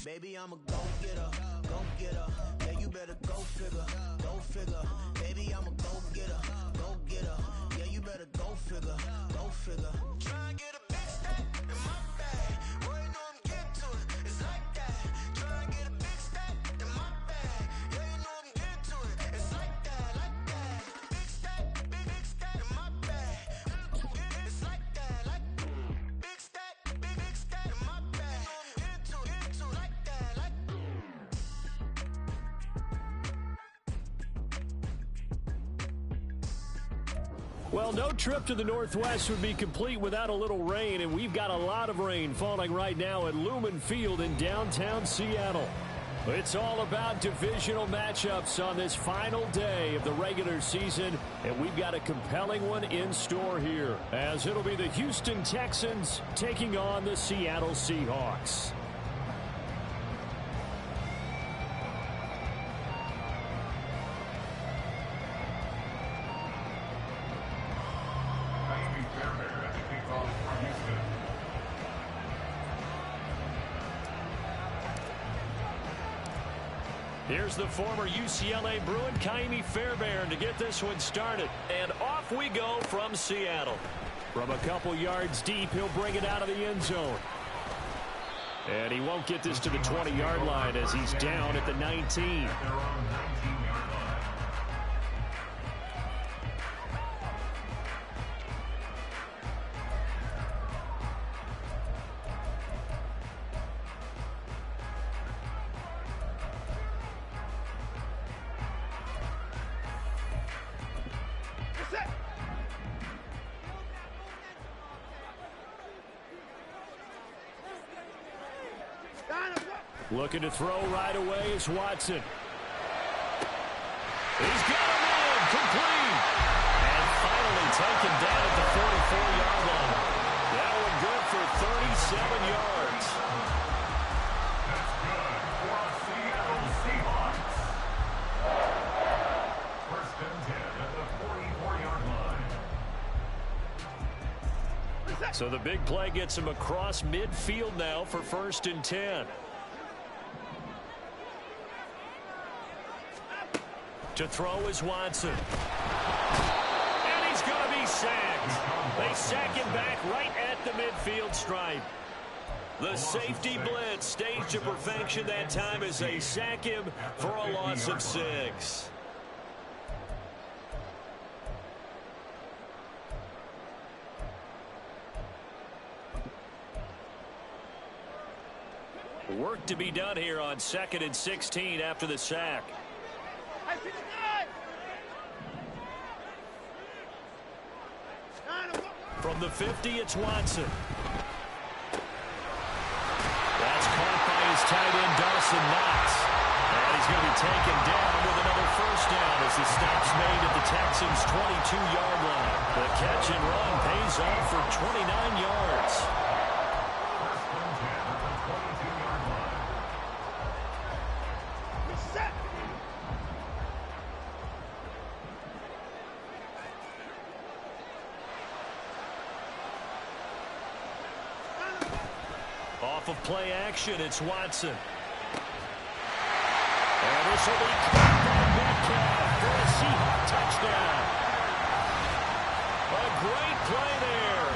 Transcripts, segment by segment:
Baby, I'm a go-getter, go-getter. Yeah, you better go figure, go figure. Baby, I'm a go-getter, go-getter. Yeah, you better go figure, go figure. Try and get a big stack in my bag. Boy, you know I'm getting to it. It's like that. Try and get a big stack in my bag. Yeah, you know I'm getting to it. It's like that, like that. Big stack, big stack in my bag. It's like that, like big stack, big stack in my bag. You know I'm getting to it, like that, like. Well, no trip to the Northwest would be complete without a little rain, and we've got a lot of rain falling right now at Lumen Field in downtown Seattle. It's all about divisional matchups on this final day of the regular season, and we've got a compelling one in store here, as it'll be the Houston Texans taking on the Seattle Seahawks. Here's the former UCLA Bruin, Kaimi Fairbairn, to get this one started. And off we go from Seattle. From a couple yards deep, he'll bring it out of the end zone. And he won't get this to the 20-yard line as he's down at the 19. Looking to throw right away is Watson. He's got him in, complete. And finally taken down at the 44-yard line. That one good for 37 yards. That's good for Seattle Seahawks. First and 10 at the 44-yard line. So the big play gets him across midfield now for first and 10. To throw is Watson. And he's going to be sacked. They sack him back right at the midfield stripe. The safety blitz staged to perfection that time as they sack him for a loss of 6. Work to be done here on 2nd and 16 after the sack. From the 50, it's Watson. That's caught by his tight end, Dawson Knox. And he's going to be taken down with another first down as the stop's made at the Texans' 22-yard line. The catch and run pays off for 29 yards. First and 10 at the 22-yard line. Off of play action, it's Watson. And this will be caught by Metcalf for a Seahawk touchdown. A great play there.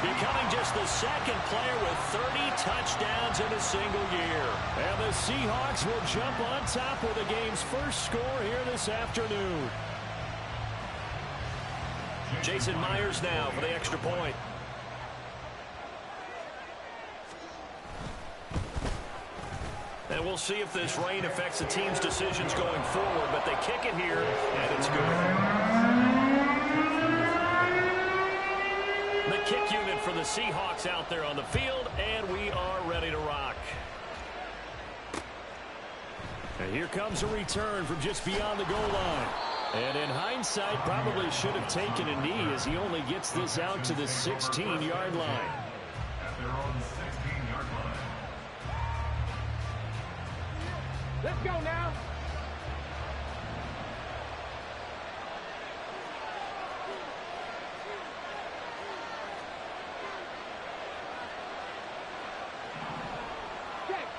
Becoming just the second player with 30 touchdowns in a single year. And the Seahawks will jump on top with the game's first score here this afternoon. Jason Myers now for the extra point. And we'll see if this rain affects the team's decisions going forward, but they kick it here, and it's good. The kick unit for the Seahawks out there on the field, and we are ready to rock. And here comes a return from just beyond the goal line. And in hindsight, probably should have taken a knee as he only gets this out to the 16-yard line. At their own 16-yard line. Let's go now.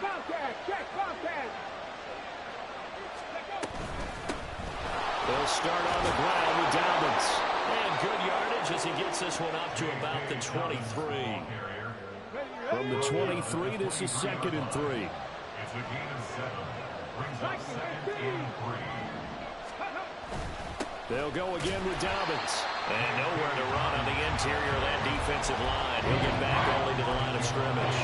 Contact. Check contact. They'll start on the ground with Dobbins. And good yardage as he gets this one up to about the 23. From the 23, this is 2nd and 3. It's a gain of 7. Brings up 2nd and 3. They'll go again with Dobbins. And nowhere to run on the interior of that defensive line. He'll get back only to the line of scrimmage.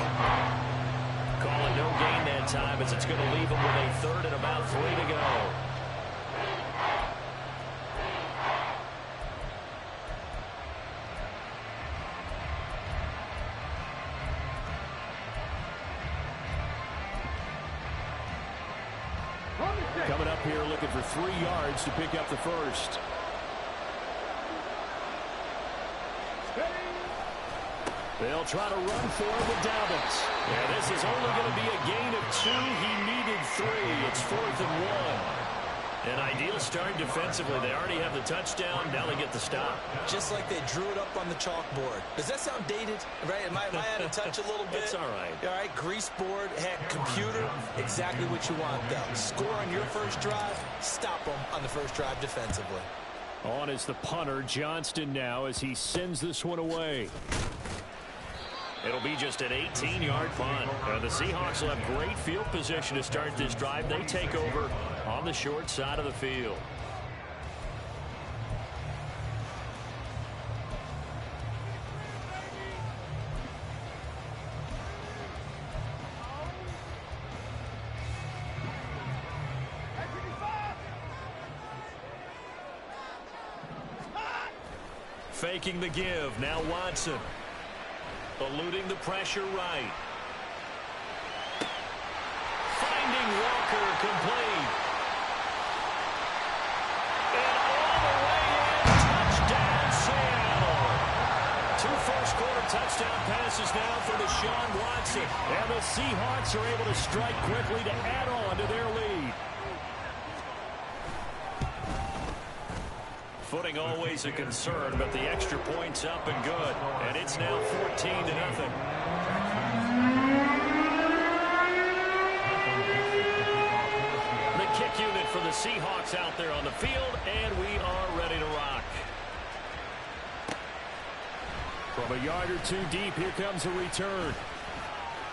Calling no gain that time as it's going to leave him with a 3rd and about 3 to go. Coming up here looking for 3 yards to pick up the first. They'll try to run for it with Dobbins. Yeah, this is only going to be a gain of 2. He needed 3. It's 4th and 1. An ideal start defensively. They already have the touchdown. Now they get the stop. Just like they drew it up on the chalkboard. Does that sound dated? Right? Am I out of touch a little bit? It's all right. All right, grease board, heck, computer, exactly what you want, though. Score on your first drive, stop them on the first drive defensively. On is the punter, Johnston, now as he sends this one away. It'll be just an 18-yard punt. The Seahawks will have great field position to start this drive. They take over on the short side of the field. Faking the give. Now Watson. Eluding the pressure right. Finding Walker complete. And all the way in. Touchdown, Seattle. 2 first-quarter touchdown passes now for Deshaun Watson. And the Seahawks are able to strike quickly to add on to their lead. Footing always a concern, but the extra point's up and good. And it's now 14-0. The kick unit for the Seahawks out there on the field, and we are ready to rock. From a yard or 2 deep, here comes a return.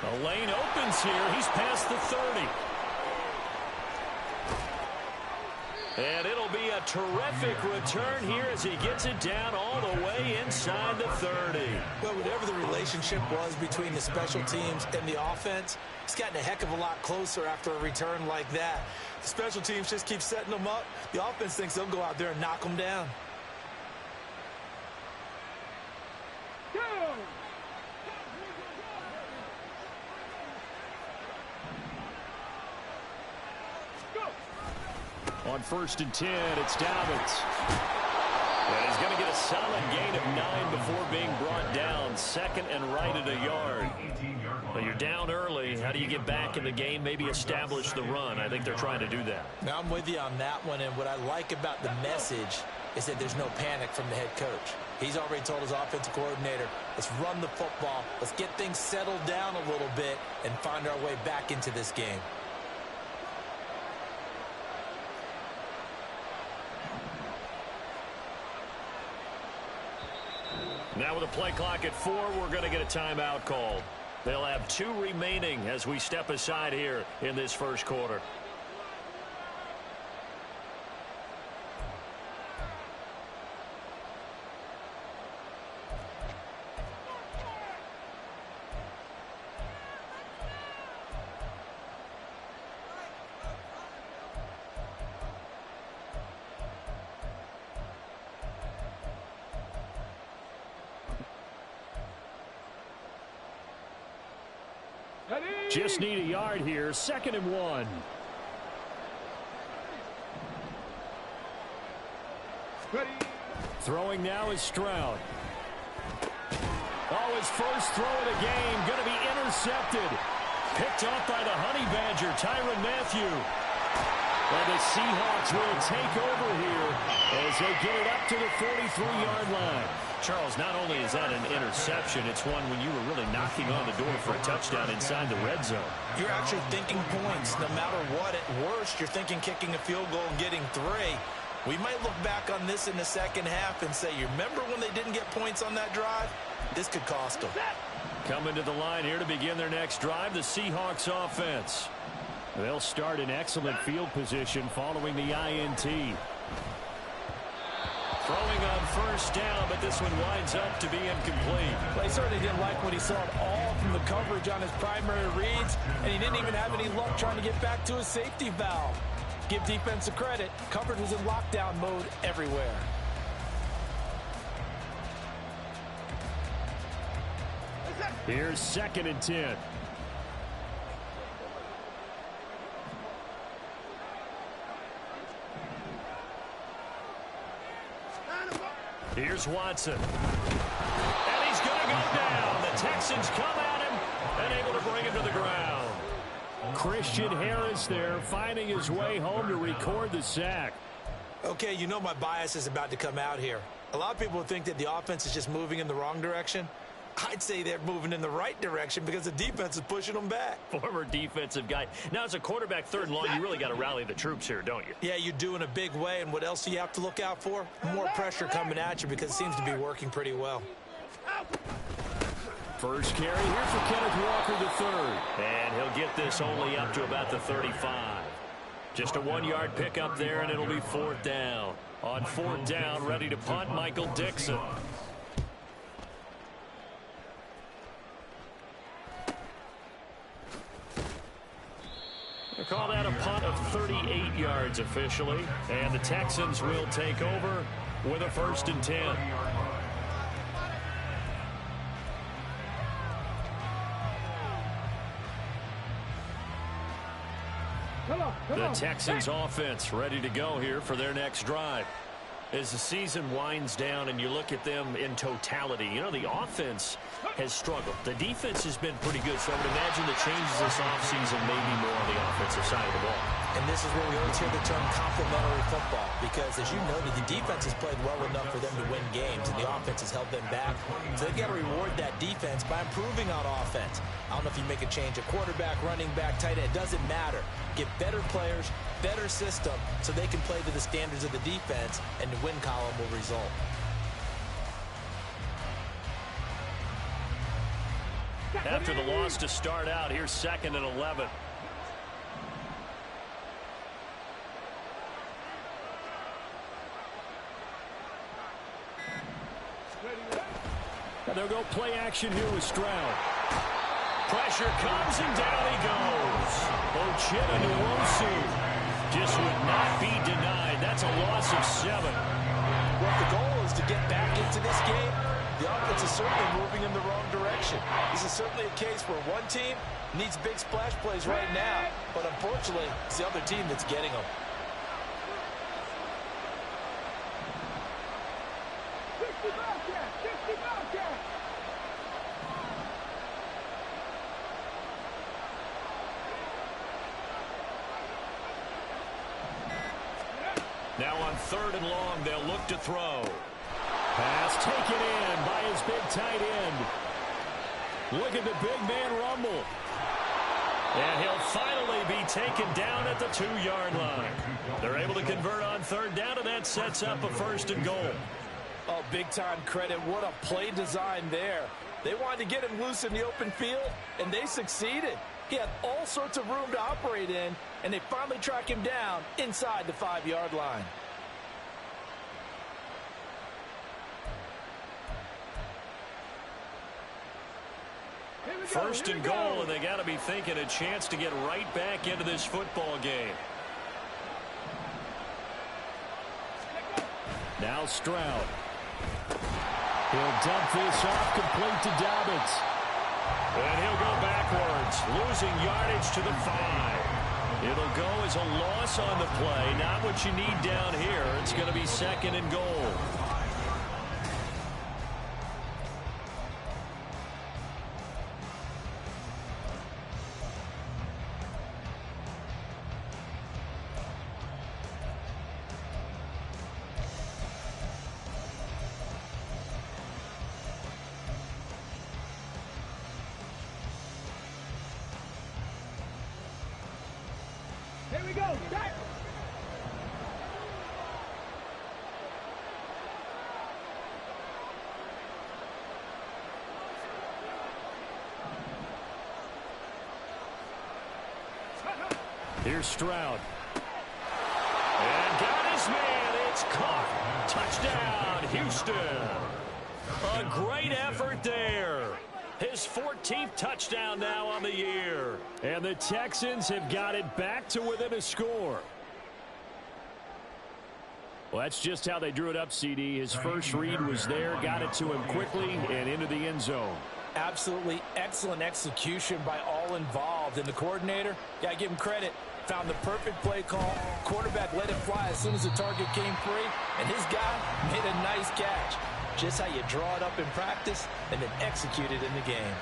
The lane opens here. He's past the 30. And it'll be a terrific return here as he gets it down all the way inside the 30. Well, whatever the relationship was between the special teams and the offense, it's gotten a heck of a lot closer after a return like that. The special teams just keep setting them up. The offense thinks they'll go out there and knock them down. On 1st and 10, it's Dobbins. And he's going to get a solid gain of 9 before being brought down. 2nd and right at a yard. But you're down early. How do you get back in the game? Maybe establish the run. I think they're trying to do that. Now, I'm with you on that one. And what I like about the message is that there's no panic from the head coach. He's already told his offensive coordinator, let's run the football. Let's get things settled down a little bit and find our way back into this game. Now with a play clock at 4, we're going to get a timeout called. They'll have 2 remaining as we step aside here in this first quarter. Just need a yard here. 2nd and 1. Throwing now is Stroud. Oh, his first throw of the game going to be intercepted. Picked off by the Honey Badger, Tyrann Mathieu. Well, the Seahawks will take over here as they get it up to the 43-yard line. Charles, not only is that an interception, it's one when you were really knocking on the door for a touchdown inside the red zone. You're actually thinking points. No matter what, at worst, you're thinking kicking a field goal and getting 3. We might look back on this in the second half and say, you remember when they didn't get points on that drive? This could cost them. Coming to the line here to begin their next drive, the Seahawks offense. They'll start in excellent field position following the INT. Throwing on first down, but this one winds up to be incomplete. Well, he certainly didn't like when he saw it all from the coverage on his primary reads, and he didn't even have any luck trying to get back to his safety valve. Give defense a credit. Coverage was in lockdown mode everywhere. Here's 2nd and 10. Here's Watson. And he's going to go down. The Texans come at him and able to bring him to the ground. Christian Harris there finding his way home to record the sack. Okay, you know my bias is about to come out here. A lot of people think that the offense is just moving in the wrong direction. I'd say they're moving in the right direction because the defense is pushing them back. Former defensive guy. Now, as a quarterback, 3rd and long, you really got to rally the troops here, don't you? Yeah, you do in a big way. And what else do you have to look out for? More pressure coming at you because it seems to be working pretty well. First carry here for Kenneth Walker III. And he'll get this only up to about the 35. Just a 1-yard pickup there, and it'll be 4th down. On 4th down, ready to punt, Michael Dixon. They call that a punt of 38 yards officially. And the Texans will take over with a 1st and 10. The Texans offense ready to go here for their next drive. As the season winds down and you look at them in totality, you know, the offense has struggled. The defense has been pretty good, so I would imagine the changes this offseason may be more on the offensive side of the ball. And this is where we always hear the term complementary football because, as you noted, the defense has played well enough for them to win games, and the offense has held them back. So they've got to reward that defense by improving on offense. I don't know if you make a change at quarterback, running back, tight end. It doesn't matter. Get better players, better system, so they can play to the standards of the defense, and the win column will result. After the loss to start out, here's 2nd and 11. And they'll go play action here with Stroud. Pressure comes and down he goes. Ochita Nwosu just would not be denied. That's a loss of 7. Well, the goal is to get back into this game. The offense is certainly moving in the wrong direction. This is certainly a case where one team needs big splash plays right now, but unfortunately, it's the other team that's getting them. Now on 3rd and long, they'll look to throw. Pass taken in by his big tight end. Look at the big man rumble. And he'll finally be taken down at the 2-yard line. They're able to convert on 3rd down, and that sets up a 1st and goal. Oh, big-time credit. What a play design there. They wanted to get him loose in the open field, and they succeeded. He had all sorts of room to operate in, and they finally track him down inside the 5-yard line. First and goal, and they got to be thinking a chance to get right back into this football game. Now Stroud. He'll dump this off complete to Dobbins. And he'll go backwards, losing yardage to the 5. It'll go as a loss on the play. Not what you need down here. It's going to be 2nd and goal. Here we go. Start. Here's Stroud. And got his man. It's caught. Touchdown, Houston. A great effort there. His 14th touchdown now on the year. And the Texans have got it back to within a score. Well, that's just how they drew it up, CD. His first read was there, got it to him quickly, and into the end zone. Absolutely excellent execution by all involved. And the coordinator, yeah, I give him credit, found the perfect play call. Quarterback let it fly as soon as the target came free, and his guy made a nice catch. Just how you draw it up in practice and then execute it in the game.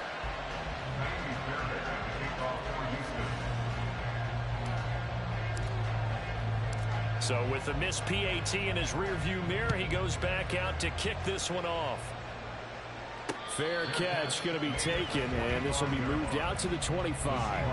So with the missed PAT in his rearview mirror, he goes back out to kick this one off. Fair catch going to be taken, and this will be moved out to the 25.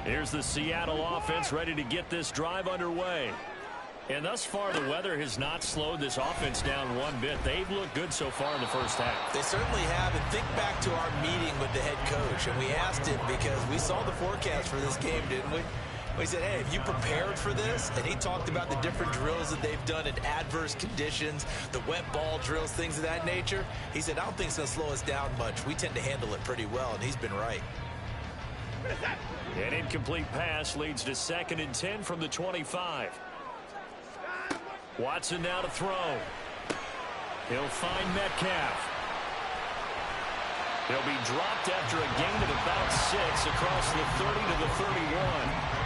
Here's the Seattle offense ready to get this drive underway. And thus far, the weather has not slowed this offense down one bit. They've looked good so far in the first half. They certainly have. And think back to our meeting with the head coach. And we asked him because we saw the forecast for this game, didn't we? We said, hey, have you prepared for this? And he talked about the different drills that they've done in adverse conditions, the wet ball drills, things of that nature. He said, I don't think it's going to slow us down much. We tend to handle it pretty well, and he's been right. An incomplete pass leads to 2nd and 10 from the 25. Watson now to throw. He'll find Metcalf. He'll be dropped after a gain of about 6 across the 30 to the 31.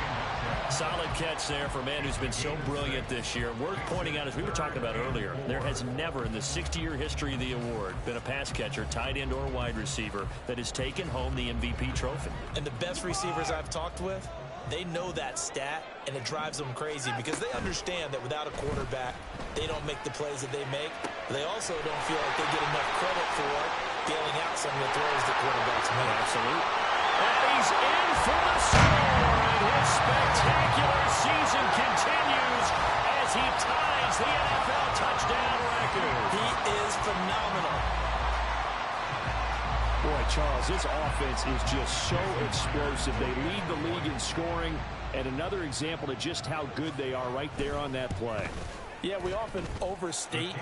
Solid catch there for a man who's been so brilliant this year. Worth pointing out, as we were talking about earlier, there has never in the 60-year history of the award been a pass catcher, tight end, or wide receiver that has taken home the MVP trophy. And the best receivers I've talked with, they know that stat, and it drives them crazy because they understand that without a quarterback, they don't make the plays that they make. But they also don't feel like they get enough credit for bailing out some of the throws the quarterbacks make. Absolutely. And he's in for the score, and his spectacular season continues as he ties the NFL touchdown record. He is phenomenal. Boy, Charles, this offense is just so explosive. They lead the league in scoring, and another example of just how good they are right there on that play. Yeah, we often overstate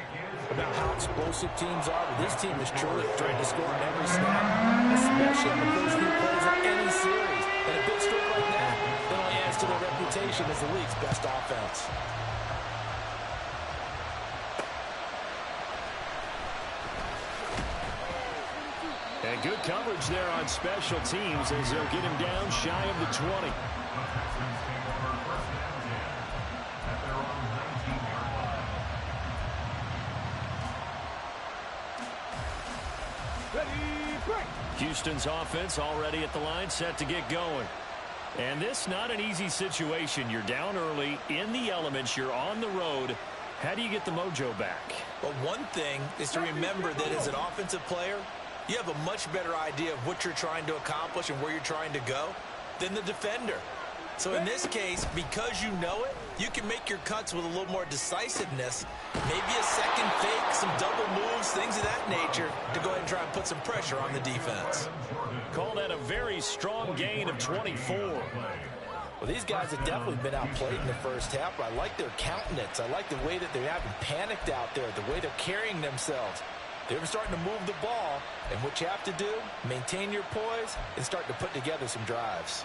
about how explosive teams are, but this team is truly trying to score on every snap, especially on the first few plays of any series. And a big score like that only adds to their reputation as the league's best offense. And good coverage there on special teams as they'll get him down shy of the 20. Houston's offense already at the line, set to get going. And this not an easy situation. You're down early, in the elements, you're on the road. How do you get the mojo back? Well, one thing is to remember that as an offensive player, you have a much better idea of what you're trying to accomplish and where you're trying to go than the defender. So in this case, because you know it, you can make your cuts with a little more decisiveness, maybe a second fake, some double moves, things of that nature, to go ahead and try and put some pressure on the defense. Call that a very strong gain of 24. Well, these guys have definitely been outplayed in the first half, but I like their countenance. I like the way that they haven't panicked out there, the way they're carrying themselves. They're starting to move the ball, and what you have to do, maintain your poise and start to put together some drives.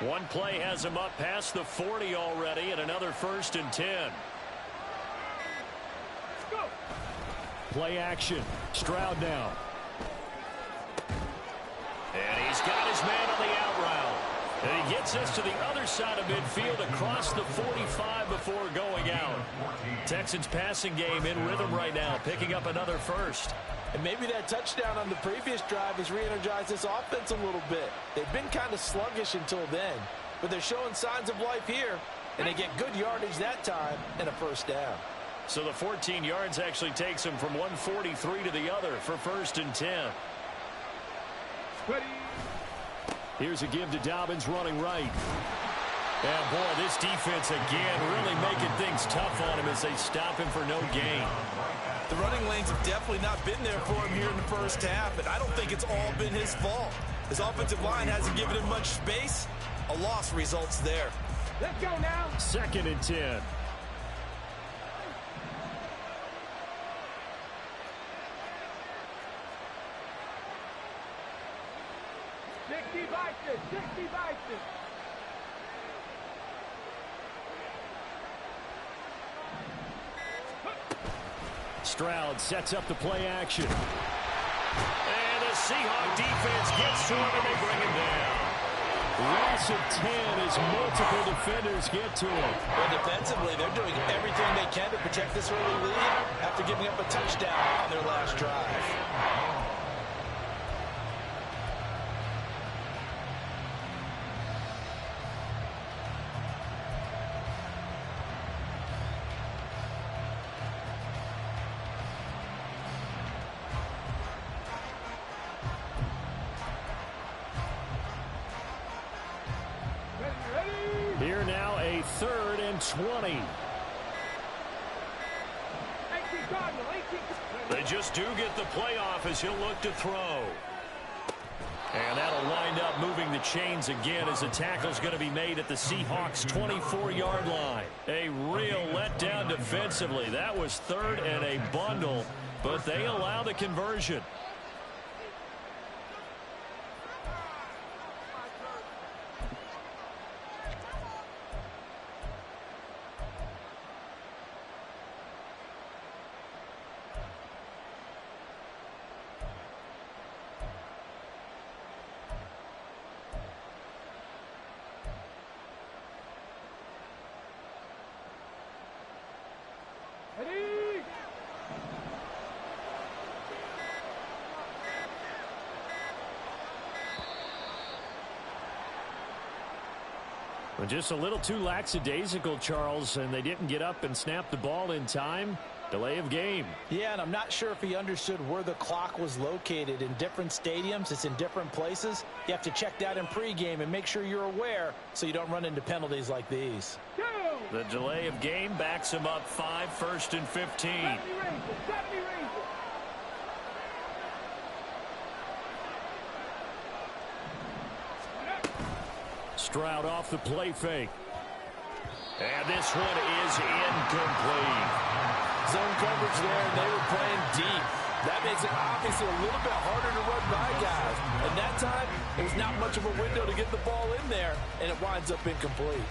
One play has him up past the 40 already, and another 1st and 10. Go. Play action. Stroud now. And he's got his man on the out route. And he gets us to the other side of midfield across the 45 before going out. Texans passing game in rhythm right now, picking up another first. And maybe that touchdown on the previous drive has re-energized this offense a little bit. They've been kind of sluggish until then, but they're showing signs of life here, and they get good yardage that time and a first down. So the 14 yards actually takes them from 143 to the other for 1st and 10. Ready. Here's a give to Dobbins running right. And boy, this defense again really making things tough on him as they stop him for no gain. The running lanes have definitely not been there for him here in the first half, and I don't think it's all been his fault. His offensive line hasn't given him much space. A loss results there. Let's go now. 2nd and 10. Stroud sets up the play action. And the Seahawk defense gets to him and they bring him down. Loss of 10 as multiple defenders get to him. Well, defensively, they're doing everything they can to protect this early lead after giving up a touchdown on their last drive. Here now a 3rd and 20. They just do get the playoff as he'll look to throw. And that'll wind up moving the chains again as the tackle's going to be made at the Seahawks' 24-yard line. A real letdown defensively. That was 3rd and a bundle, but they allow the conversion. Just a little too lackadaisical, Charles, and they didn't get up and snap the ball in time. Delay of game. Yeah, and I'm not sure if he understood where the clock was located. In different stadiums, it's in different places. You have to check that in pregame and make sure you're aware so you don't run into penalties like these. The delay of game backs him up 5, 1st and 15. Stroud off the play fake. And this one is incomplete. Zone coverage there, and they were playing deep. That makes it obviously a little bit harder to run by guys. And that time, it was not much of a window to get the ball in there, and it winds up incomplete.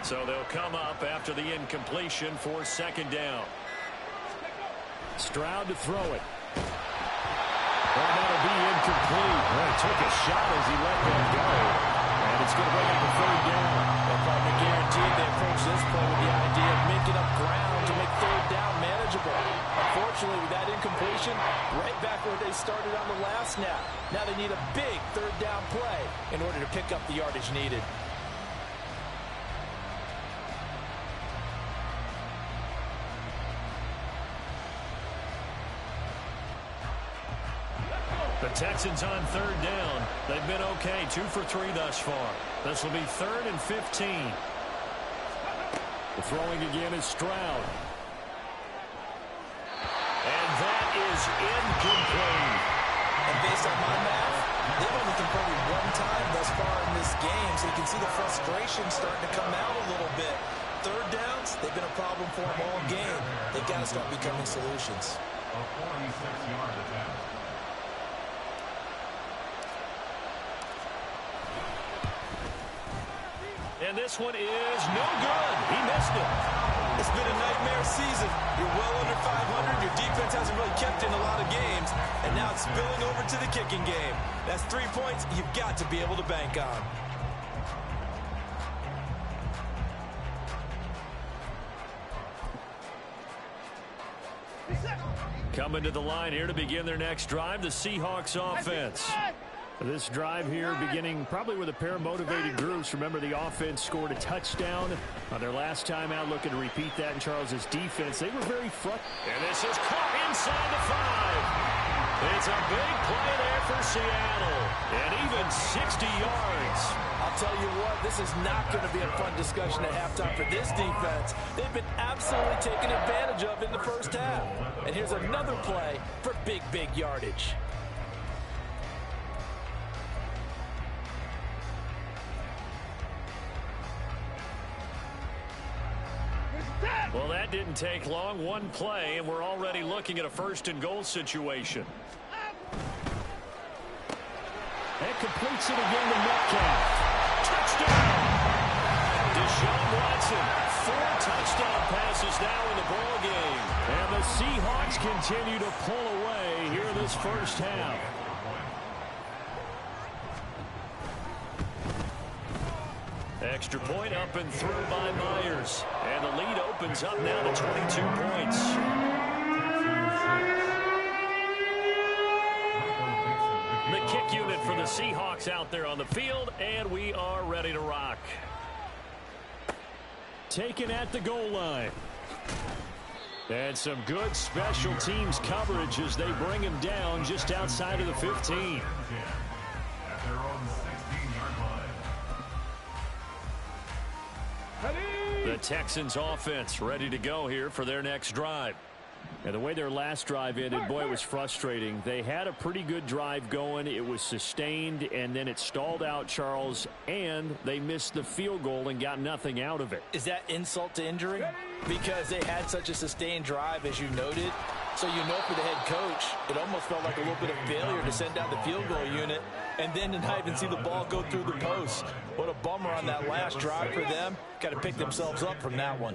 So they'll come up after the incompletion for 2nd down. Stroud to throw it. Well, that'll be incomplete. Well, he took a shot as he let that go. And it's going to bring up a 3rd down. Well, partner, guaranteed they approach this play with the idea of making up ground to make 3rd down manageable. Unfortunately, with that incompletion, right back where they started on the last snap. Now they need a big 3rd down play in order to pick up the yardage needed. The Texans on 3rd down. They've been okay, 2 for 3 thus far. This will be 3rd and 15. The throwing again is Stroud. And that is incomplete. And based on my math, they've only converted 1 time thus far in this game, so you can see the frustration starting to come out a little bit. third downs, they've been a problem for them all game. They've got to start becoming solutions. A 46-yard attempt. And this one is no good. He missed it. It's been a nightmare season. You're well under 500. Your defense hasn't really kept in a lot of games. And now it's spilling over to the kicking game. That's 3 points you've got to be able to bank on. Coming to the line here to begin their next drive, the Seahawks offense. This drive here beginning probably with a pair of motivated groups. Remember, the offense scored a touchdown on their last time out, looking to repeat that in Charles's defense. They were very frustrated. And this is caught inside the 5. It's a big play there for Seattle. And even 60 yards. I'll tell you what, this is not going to be a fun discussion at halftime for this defense. They've been absolutely taken advantage of in the first half. And here's another play for big yardage. Well, that didn't take long. One play, and we're already looking at a first-and-goal situation. That completes it again to Metcalf. Touchdown! Deshaun Watson, 4 touchdown passes now in the ball game. And the Seahawks continue to pull away here in this first half. Extra point up and through by Myers. And the lead opens up now to 22 points. The kick unit for the Seahawks out there on the field, and we are ready to rock. Taken at the goal line. And some good special teams coverage as they bring him down just outside of the 15. At their own 16-yard line. The Texans offense ready to go here for their next drive. And the way their last drive ended, boy, it was frustrating. They had a pretty good drive going. It was sustained, and then it stalled out, Charles, and they missed the field goal and got nothing out of it. Is that insult to injury? Because they had such a sustained drive, as you noted. So you know for the head coach, it almost felt like a little bit of failure to send out the field goal unit and then to not even see the ball go through the post. What a bummer on that last drive for them. Got to pick themselves up from that one.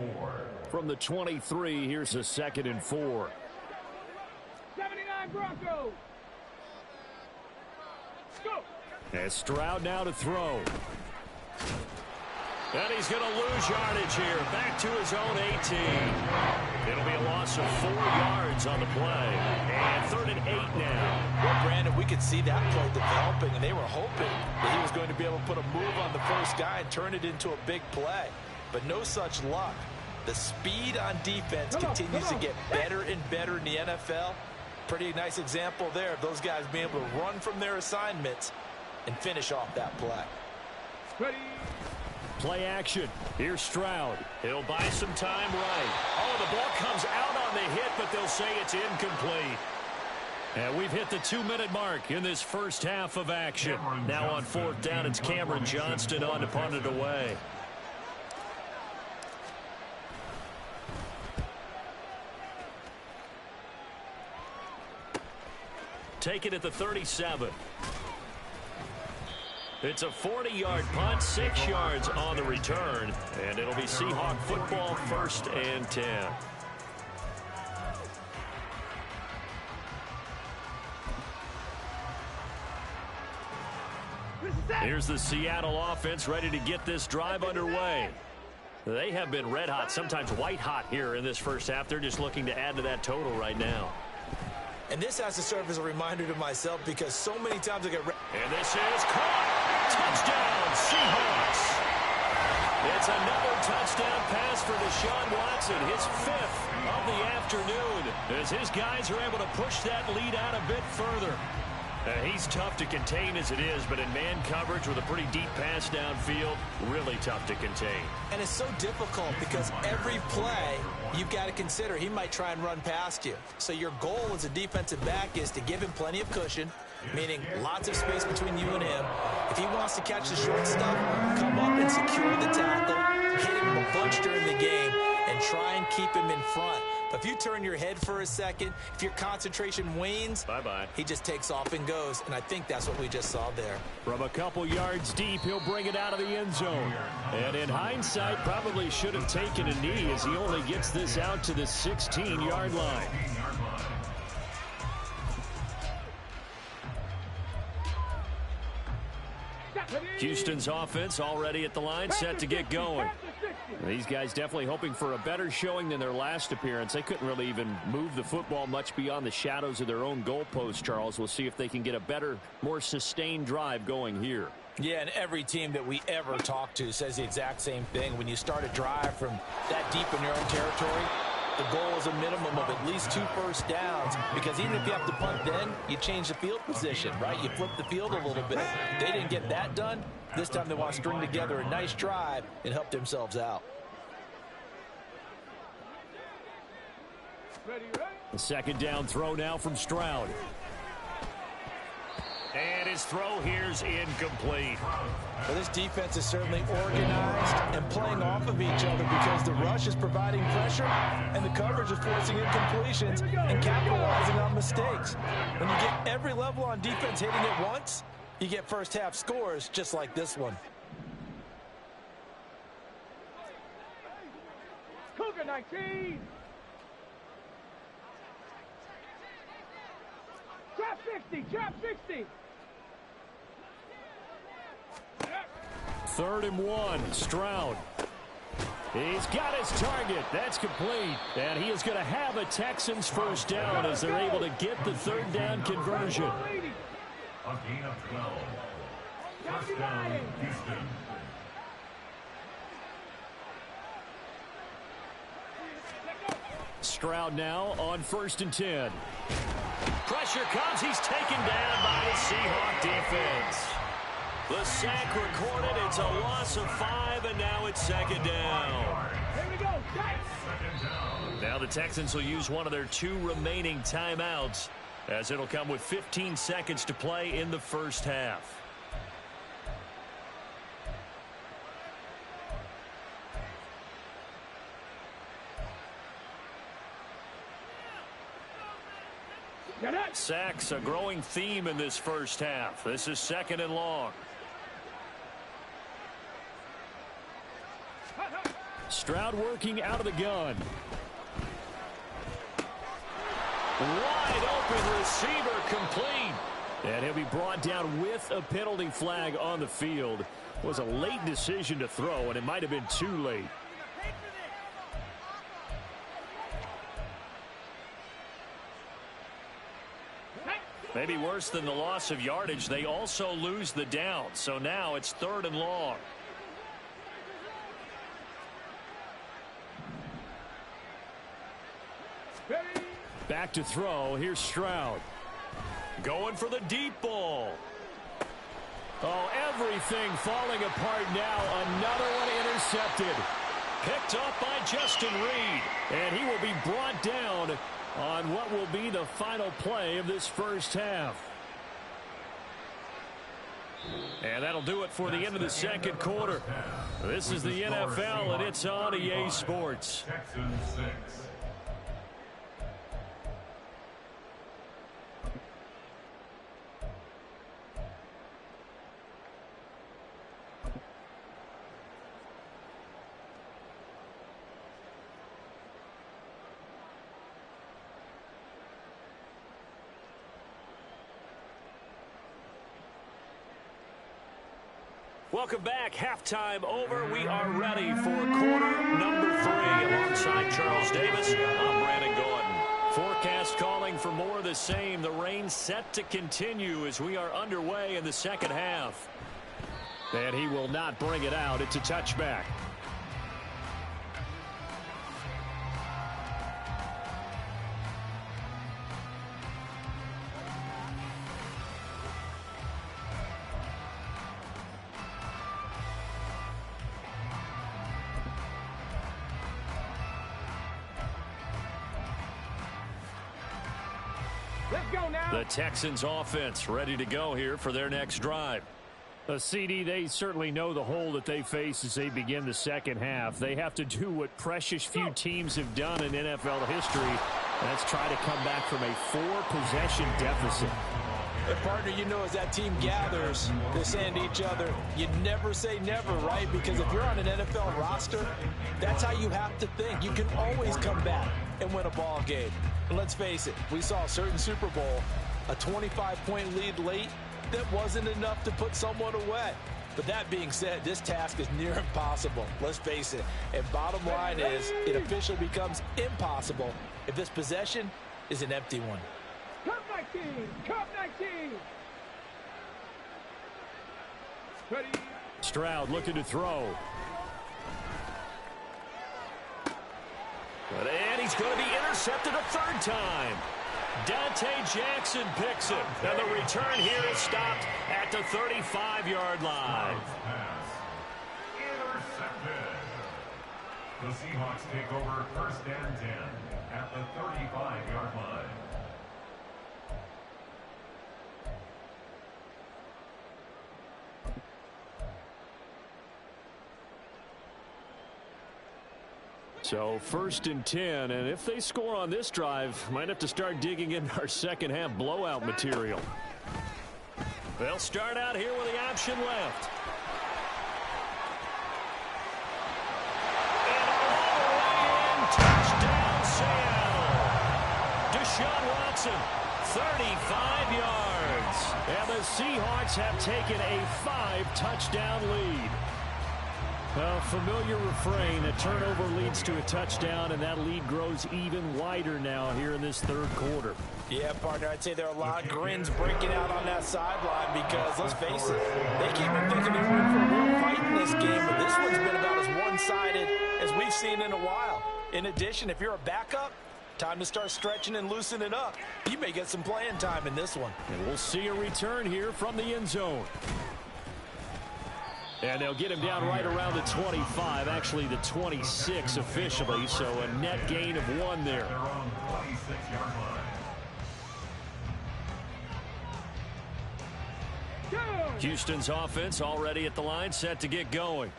From the 23, here's a 2nd and 4. 79 Broncos. Go. And Stroud now to throw. And he's going to lose yardage here. Back to his own 18. It'll be a loss of 4 yards on the play. And 3rd and 8 now. Well, Brandon, we could see that play developing, and they were hoping that he was going to be able to put a move on the first guy and turn it into a big play. But no such luck. The speed on defense continues to get better and better in the NFL. Pretty nice example there of those guys being able to run from their assignments and finish off that play. Ready. Play action. Here's Stroud. He'll buy some time right. Oh, the ball comes out on the hit, but they'll say it's incomplete. And we've hit the 2-minute mark in this first half of action. Now on 4th down, it's Cameron Johnston on to punt it away. Take it at the 37. It's a 40-yard punt, 6 yards on the return, and it'll be Seahawk football, 1st and 10. Here's the Seattle offense ready to get this drive underway. They have been red hot, sometimes white hot here in this first half. They're just looking to add to that total right now. And this has to serve as a reminder to myself because so many times I get... And this is caught. Touchdown, Seahawks. It's another touchdown pass for Deshaun Watson, his 5th of the afternoon, as his guys are able to push that lead out a bit further. He's tough to contain as it is, but in man coverage with a pretty deep pass downfield, really tough to contain. And it's so difficult because every play you've got to consider he might try and run past you. So your goal as a defensive back is to give him plenty of cushion, meaning lots of space between you and him. If he wants to catch the short stuff, come up and secure the tackle, hit him a bunch during the game. keep him in front. But if you turn your head for a second, if your concentration wanes, he just takes off and goes. And I think that's what we just saw there. From a couple yards deep, he'll bring it out of the end zone. And in hindsight, probably should have taken a knee as he only gets this out to the 16-yard line. Houston's offense already at the line, set to get going. These guys definitely hoping for a better showing than their last appearance. They couldn't really even move the football much beyond the shadows of their own goalpost, Charles. We'll see if they can get a better, more sustained drive going here. Yeah, and every team that we ever talk to says the exact same thing. When you start a drive from that deep in your own territory, the goal is a minimum of at least 2 first downs, because even if you have to punt then, you change the field position, right? You flip the field a little bit. They didn't get that done. This time they want to string together a nice drive and help themselves out. The second down throw now from Stroud. And his throw here's incomplete. Well, this defense is certainly organized and playing off of each other, because the rush is providing pressure and the coverage is forcing incompletions and capitalizing on mistakes. When you get every level on defense hitting it once, you get first half scores just like this one. Cougar 19. Trap 60, trap 60. 3rd and 1, Stroud. He's got his target. That's complete. And he is going to have a Texans first down as they're able to get the 3rd down conversion. A gain of 12. First down, Houston. Stroud now on 1st and 10. Pressure comes. He's taken down by the Seahawk defense. The sack recorded. It's a loss of 5, and now it's 2nd down. Here we go. Now the Texans will use one of their 2 remaining timeouts, as it'll come with 15 seconds to play in the first half. Sacks, a growing theme in this first half. This is 2nd and long. Stroud working out of the gun. Wide open receiver, complete. And he'll be brought down with a penalty flag on the field. It was a late decision to throw, and it might have been too late. Maybe worse than the loss of yardage, they also lose the down. So now it's 3rd and long. Back to throw. Here's Stroud. Going for the deep ball. Oh, everything falling apart now. Another one intercepted. Picked up by Justin Reed. And he will be brought down on what will be the final play of this first half. And that'll do it for the end of the second quarter. This is the NFL, and it's on EA Sports. Texans 6. Welcome back. Halftime over. We are ready for quarter number 3. Alongside Charles Davis, I'm Brandon Gordon. Forecast calling for more of the same. The rain set to continue as we are underway in the second half. And he will not bring it out. It's a touchback. Let's go now. The Texans offense ready to go here for their next drive. CD, they certainly know the hole that they face as they begin the second half. They have to do what precious few teams have done in NFL history. That's try to come back from a 4-possession deficit. And partner, you know, as that team gathers, they're saying to each other, you never say never, right? Because if you're on an NFL roster, that's how you have to think. You can always come back and win a ball game. And let's face it, we saw a certain Super Bowl, a 25-point lead late, that wasn't enough to put someone away. But that being said, this task is near impossible. Let's face it. And bottom line is, it officially becomes impossible if this possession is an empty one. Cup 19! Cup 19! Ready? Stroud looking to throw. And he's going to be intercepted a third time. Dante Jackson picks it. And the return here is stopped at the 35-yard line. Intercepted. The Seahawks take over 1st and 10 at the 35-yard line. So 1st and 10, and if they score on this drive, might have to start digging in our second half blowout material. They'll start out here with the option left. And all the way in, touchdown Seattle. Deshaun Watson, 35 yards. And the Seahawks have taken a 5-touchdown lead. Well, familiar refrain, a turnover leads to a touchdown, and that lead grows even wider now here in this third quarter. Yeah, partner, I'd say there are a lot of grins breaking out on that sideline because, let's face it, they can't be thinking they're in for a real fight in this game, but this one's been about as one-sided as we've seen in a while. In addition, if you're a backup, time to start stretching and loosening up. You may get some playing time in this one. And we'll see a return here from the end zone. And they'll get him down right around the 25, actually the 26 officially, so a net gain of 1 there. Houston's offense already at the line, set to get going.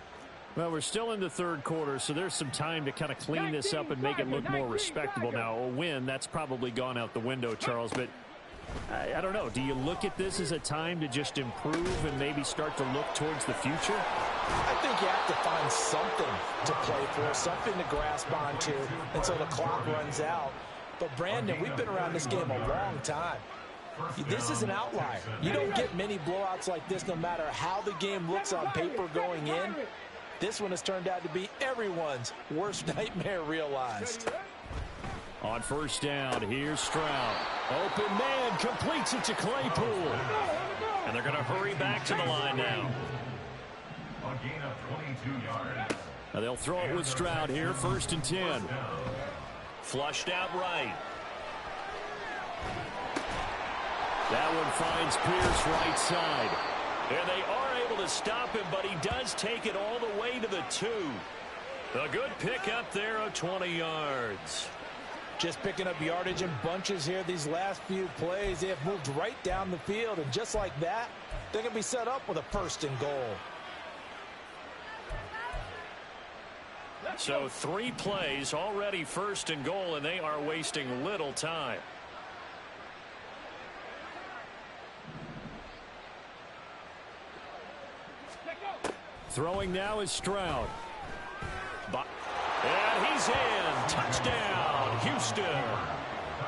Well, we're still in the third quarter, so there's some time to kind of clean this up and make it look more respectable. Now, a win, that's probably gone out the window, Charles, but I don't know. Do you look at this as a time to just improve and maybe start to look towards the future? I think you have to find something to play for, something to grasp onto until the clock runs out. But, Brandon, we've been around this game a long time. This is an outlier. You don't get many blowouts like this no matter how the game looks on paper going in. This one has turned out to be everyone's worst nightmare realized. On 1st down, here's Stroud. Open man, completes it to Claypool. And they're going to hurry back to the line now. A gain of 22 yards. Now they'll throw it with Stroud here, 1st and 10. Flushed out right. That one finds Pierce right side. And they are able to stop him, but he does take it all the way to the 2. A good pickup there of 20 yards. Just picking up yardage in bunches here these last few plays. They have moved right down the field, and just like that, they're going to be set up with a 1st and goal. So 3 plays, already 1st and goal, and they are wasting little time. Throwing now is Stroud. And he's in. Touchdown, Houston.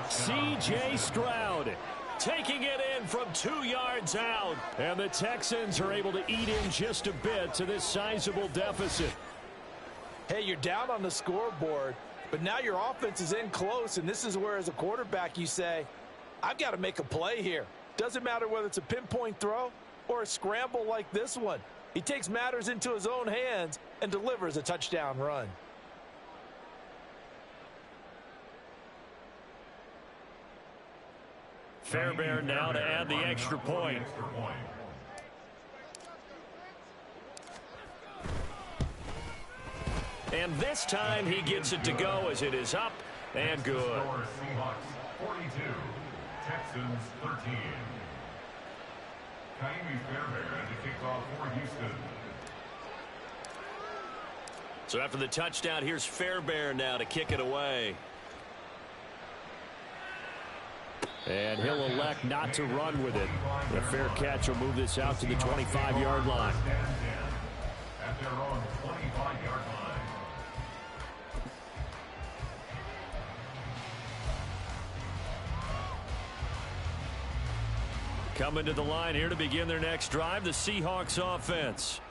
C.J. Stroud taking it in from 2 yards out. And the Texans are able to eat in just a bit to this sizable deficit. Hey, you're down on the scoreboard, but now your offense is in close, and this is where, as a quarterback, you say, I've got to make a play here. Doesn't matter whether it's a pinpoint throw or a scramble like this one. He takes matters into his own hands and delivers a touchdown run. Fairbairn now to add the extra point. And this time he gets it to go as it is up and good. Seahawks 42, Texans 13. Fairbairn to kick off for Houston. So after the touchdown, here's Fairbairn now to kick it away. And he'll elect not to run with it. The fair catch will move this out to the 25-yard line. At their own 25-yard line. Coming to the line here to begin their next drive, the Seahawks offense.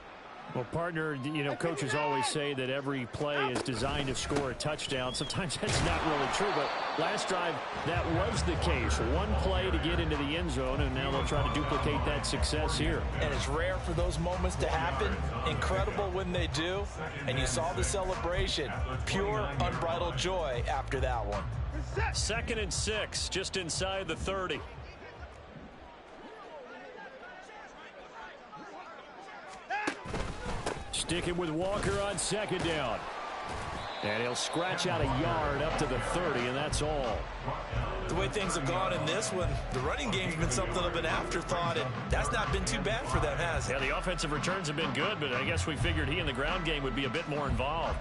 Well, partner, you know, coaches always say that every play is designed to score a touchdown. Sometimes that's not really true, but last drive, that was the case. One play to get into the end zone, and now they'll try to duplicate that success here. And it's rare for those moments to happen. Incredible when they do. And you saw the celebration. Pure, unbridled joy after that one. 2nd and 6, just inside the 30. Sticking with Walker on 2nd down. And he'll scratch out a yard up to the 30, and that's all. The way things have gone in this one, the running game's been something of an afterthought, and that's not been too bad for them, has it? Yeah, the offensive returns have been good, but I guess we figured he in the ground game would be a bit more involved.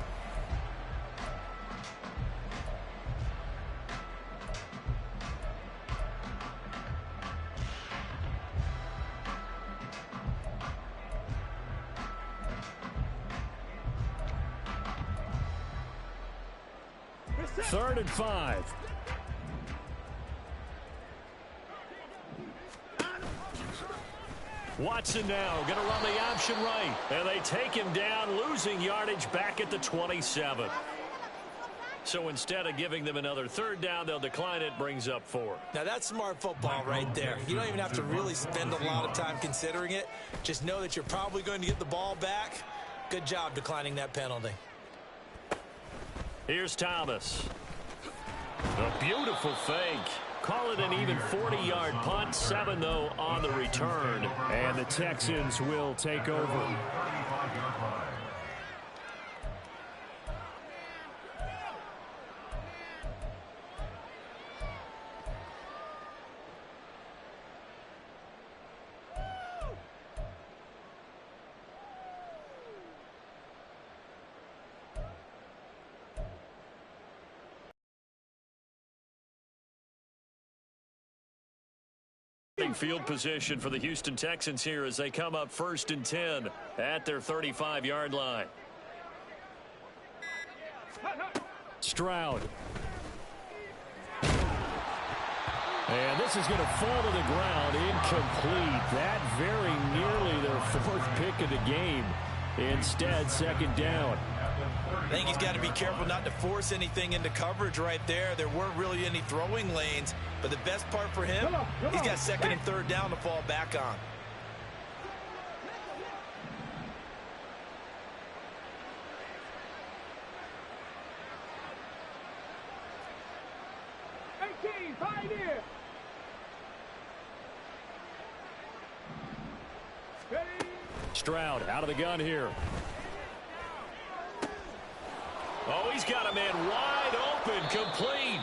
Third and 5. Watson now going to run the option right. And they take him down, losing yardage back at the 27. So instead of giving them another 3rd down, they'll decline it, brings up 4. Now that's smart football right there. You don't even have to really spend a lot of time considering it. Just know that you're probably going to get the ball back. Good job declining that penalty. Here's Thomas. A beautiful fake. Call it an even 40-yard punt. 7, though, on the return. And the Texans will take over. Field position for the Houston Texans here as they come up 1st and 10 at their 35-yard line. Stroud. And this is going to fall to the ground, incomplete. That very nearly their 4th pick of the game. Instead, 2nd down. I think he's got to be careful not to force anything into coverage right there. There weren't really any throwing lanes, but the best part for him, he's got 2nd and 3rd down to fall back on. Stroud out of the gun here. Oh, he's got a man wide open, complete.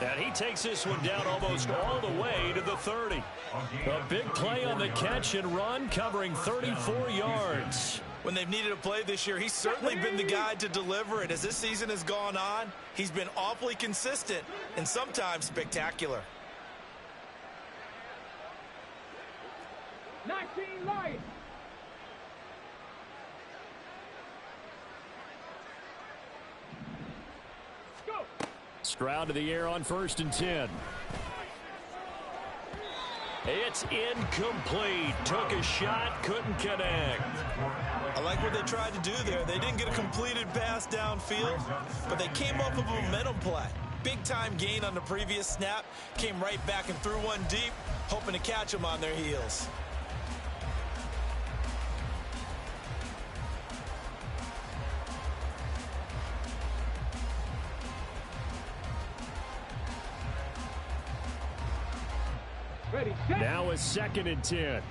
And he takes this one down almost all the way to the 30. A big play on the catch and run, covering 34 yards. When they've needed a play this year, he's certainly been the guy to deliver it. As this season has gone on, he's been awfully consistent and sometimes spectacular. 19 light. Stroud to the air on 1st and 10. It's incomplete. Took a shot, couldn't connect. I like what they tried to do there. They didn't get a completed pass downfield, but they came up with a momentum play. Big-time gain on the previous snap. Came right back and threw one deep, hoping to catch them on their heels. Now a 2nd and 10.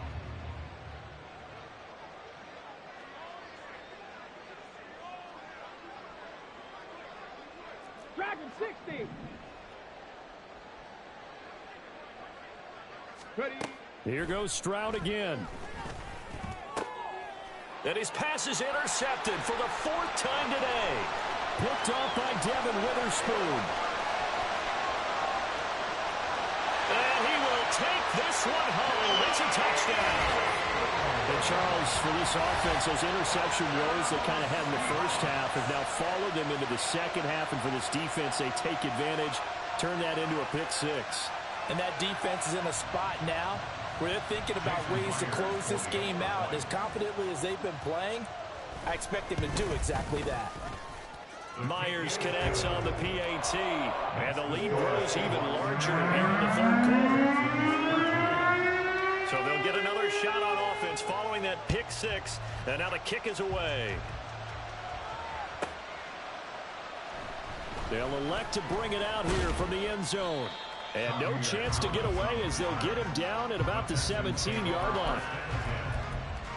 Dragon 60. Ready. Here goes Stroud again. And his pass is intercepted for the 4th time today. Picked off by Devin Witherspoon. And he will take this one home. It's a touchdown. And Charles, for this offense, those interception woes they kind of had in the first half have now followed them into the second half. And for this defense, they take advantage, turn that into a pick six. And that defense is in a spot now where they're thinking about ways to close this game out. And as confidently as they've been playing, I expect them to do exactly that. Myers connects on the PAT, and the lead grows even larger here in the third quarter. So they'll get another shot on offense following that pick six, and now the kick is away. They'll elect to bring it out here from the end zone. And no chance to get away as they'll get him down at about the 17-yard line.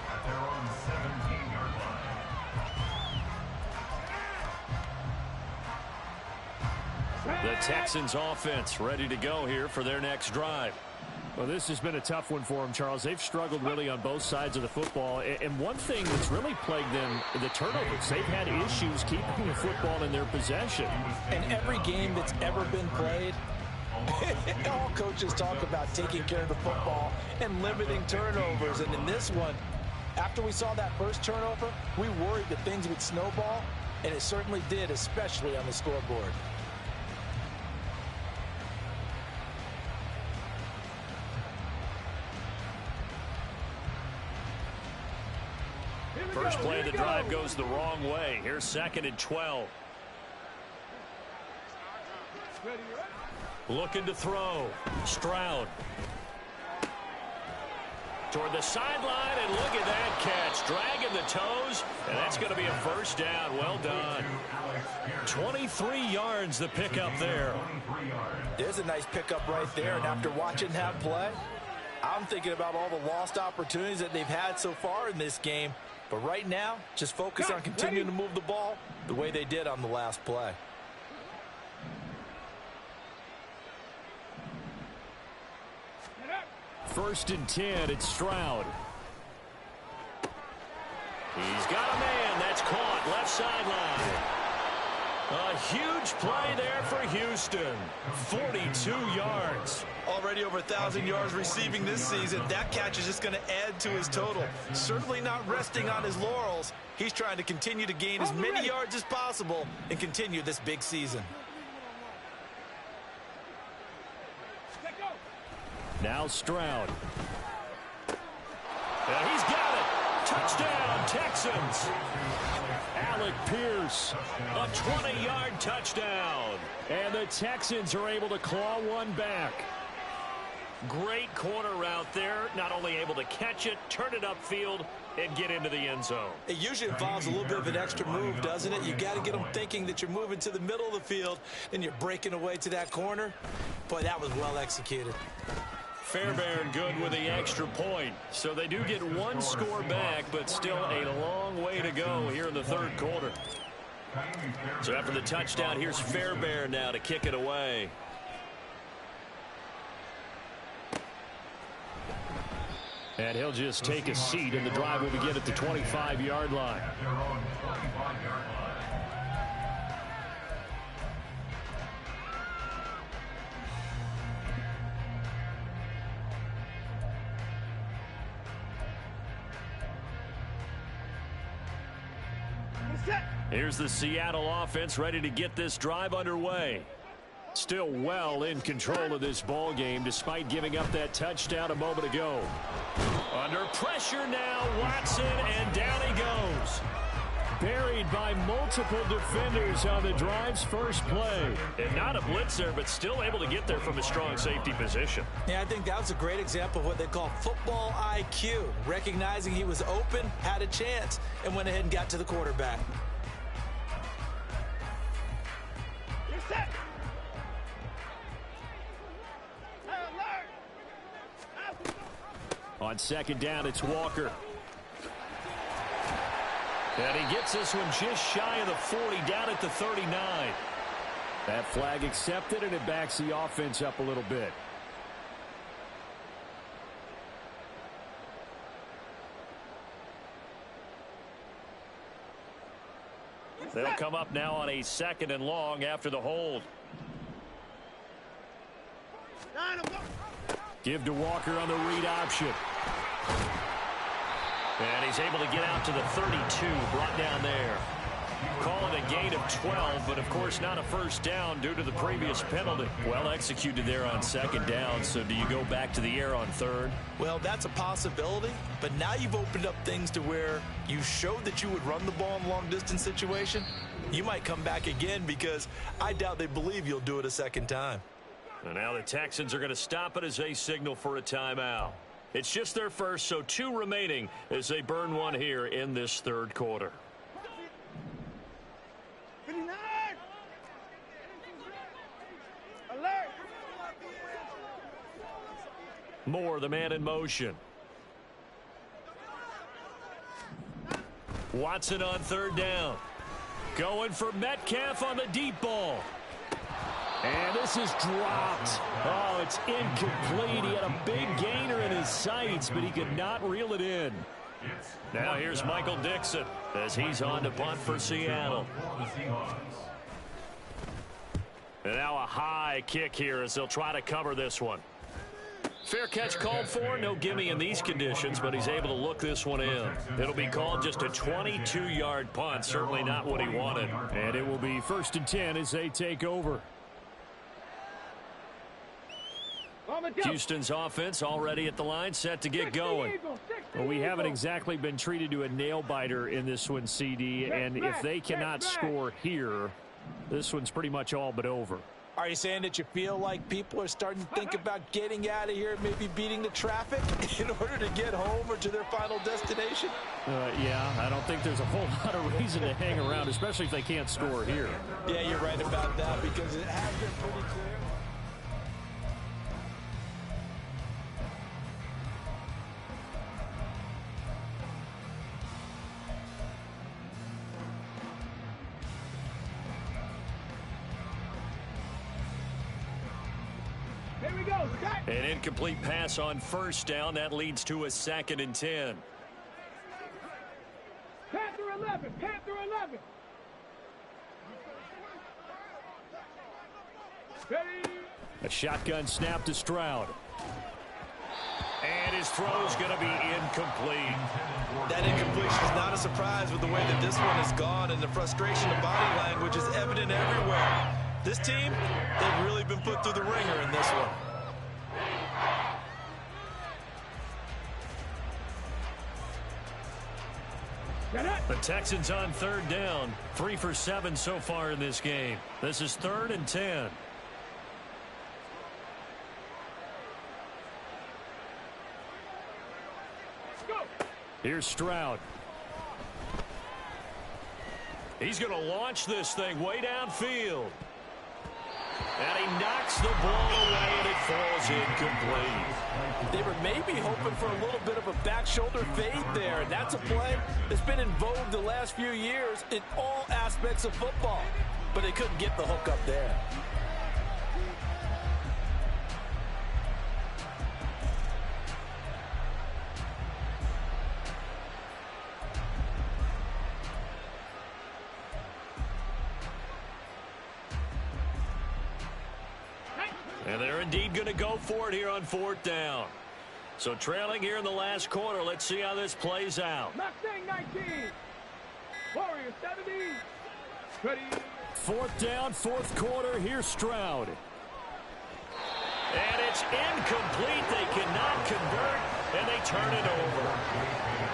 At their own 17-yard line. The Texans offense ready to go here for their next drive. Well, this has been a tough one for them, Charles. They've struggled really on both sides of the football. And one thing that's really plagued them, the turnovers. They've had issues keeping the football in their possession. In every game that's ever been played, all coaches talk about taking care of the football and limiting turnovers. And in this one, after we saw that first turnover, we worried that things would snowball, and it certainly did, especially on the scoreboard. First play of the drive goes the wrong way. Here's 2nd and 12. Looking to throw. Stroud. Toward the sideline, and look at that catch. Dragging the toes, and that's going to be a first down. Well done. 23 yards the pickup there. There's a nice pickup right there, and after watching that play, I'm thinking about all the lost opportunities that they've had so far in this game. But right now, just focus on continuing to move the ball the way they did on the last play. First and 10, it's Stroud. He's got a man. That's caught. Left sideline. A huge play there for Houston. 42 yards. Already over 1,000 yards receiving this season. That catch is just going to add to his total. Certainly not resting on his laurels. He's trying to continue to gain as many yards as possible and continue this big season. Now Stroud. And he's got it. Touchdown, Texans. Alec Pierce, a 20-yard touchdown. And the Texans are able to claw one back. Great corner route there. Not only able to catch it, turn it upfield, and get into the end zone. It usually involves a little bit of an extra move, doesn't it? You got to get them thinking that you're moving to the middle of the field and you're breaking away to that corner. Boy, that was well executed. Fairbairn good with the extra point. So they do get one score back, but still a long way to go here in the third quarter. So after the touchdown, here's Fairbairn now to kick it away. And he'll just take a seat, and the drive will begin at the 25-yard line. Here's the Seattle offense ready to get this drive underway. Still well in control of this ball game despite giving up that touchdown a moment ago. Under pressure now, Watson, and down he goes. Buried by multiple defenders on the drive's first play. And not a blitzer, but still able to get there from a strong safety position. Yeah, I think that was a great example of what they call football IQ. Recognizing he was open, had a chance, and went ahead and got to the quarterback. On second down, it's Walker. And he gets this one just shy of the 40, down at the 39. That flag accepted, and it backs the offense up a little bit. They'll come up now on a 2nd and long after the hold. Give to Walker on the read option. And he's able to get out to the 32, brought down there. Call it a gain of 12, but of course not a first down due to the previous penalty. Well executed there on 2nd down, so do you go back to the air on 3rd? Well, that's a possibility, but now you've opened up things to where you showed that you would run the ball in a long-distance situation. You might come back again because I doubt they believe you'll do it a 2nd time. And now the Texans are going to stop it as they signal for a timeout. It's just their first, so 2 remaining as they burn one here in this 3rd quarter. Moore, the man in motion. Watson on 3rd down. Going for Metcalf on the deep ball. And this is dropped. Oh, it's incomplete. He had a big gainer in his sights, but he could not reel it in. Now here's Michael Dixon as he's on to punt for Seattle. And now a high kick here as they'll try to cover this one. Fair catch called for. No gimme in these conditions, but he's able to look this one in. It'll be called just a 22-yard punt. Certainly not what he wanted. And it will be 1st and 10 as they take over. Houston's offense already at the line, set to get going. Well, we haven't exactly been treated to a nail-biter in this one, CD, and if they cannot score here, this one's pretty much all but over. Are you saying that you feel like people are starting to think about getting out of here, maybe beating the traffic in order to get home or to their final destination? Yeah, I don't think there's a whole lot of reason to hang around, especially if they can't score here. Yeah, you're right about that because it has been pretty clear. An incomplete pass on 1st down. That leads to a 2nd and 10. Panther 11, Panther 11. Ready. A shotgun snap to Stroud. And his throw's going to be incomplete. That incompletion is not a surprise with the way that this one has gone, and the frustration of body language is evident everywhere. This team, they've really been put through the ringer in this one. The Texans on 3rd down. 3 for 7 so far in this game. This is 3rd and 10. Here's Stroud. He's going to launch this thing way downfield. And he knocks the ball away, and it falls incomplete. They were maybe hoping for a little bit of a back shoulder fade there, and that's a play that's been in vogue the last few years in all aspects of football. But they couldn't get the hook up there. And they're indeed going to go for it here on 4th down. So trailing here in the last quarter. Let's see how this plays out. Mustang 19. Warrior 70. Ready. 4th down, 4th quarter. Here's Stroud. And it's incomplete. They cannot convert, and they turn it over.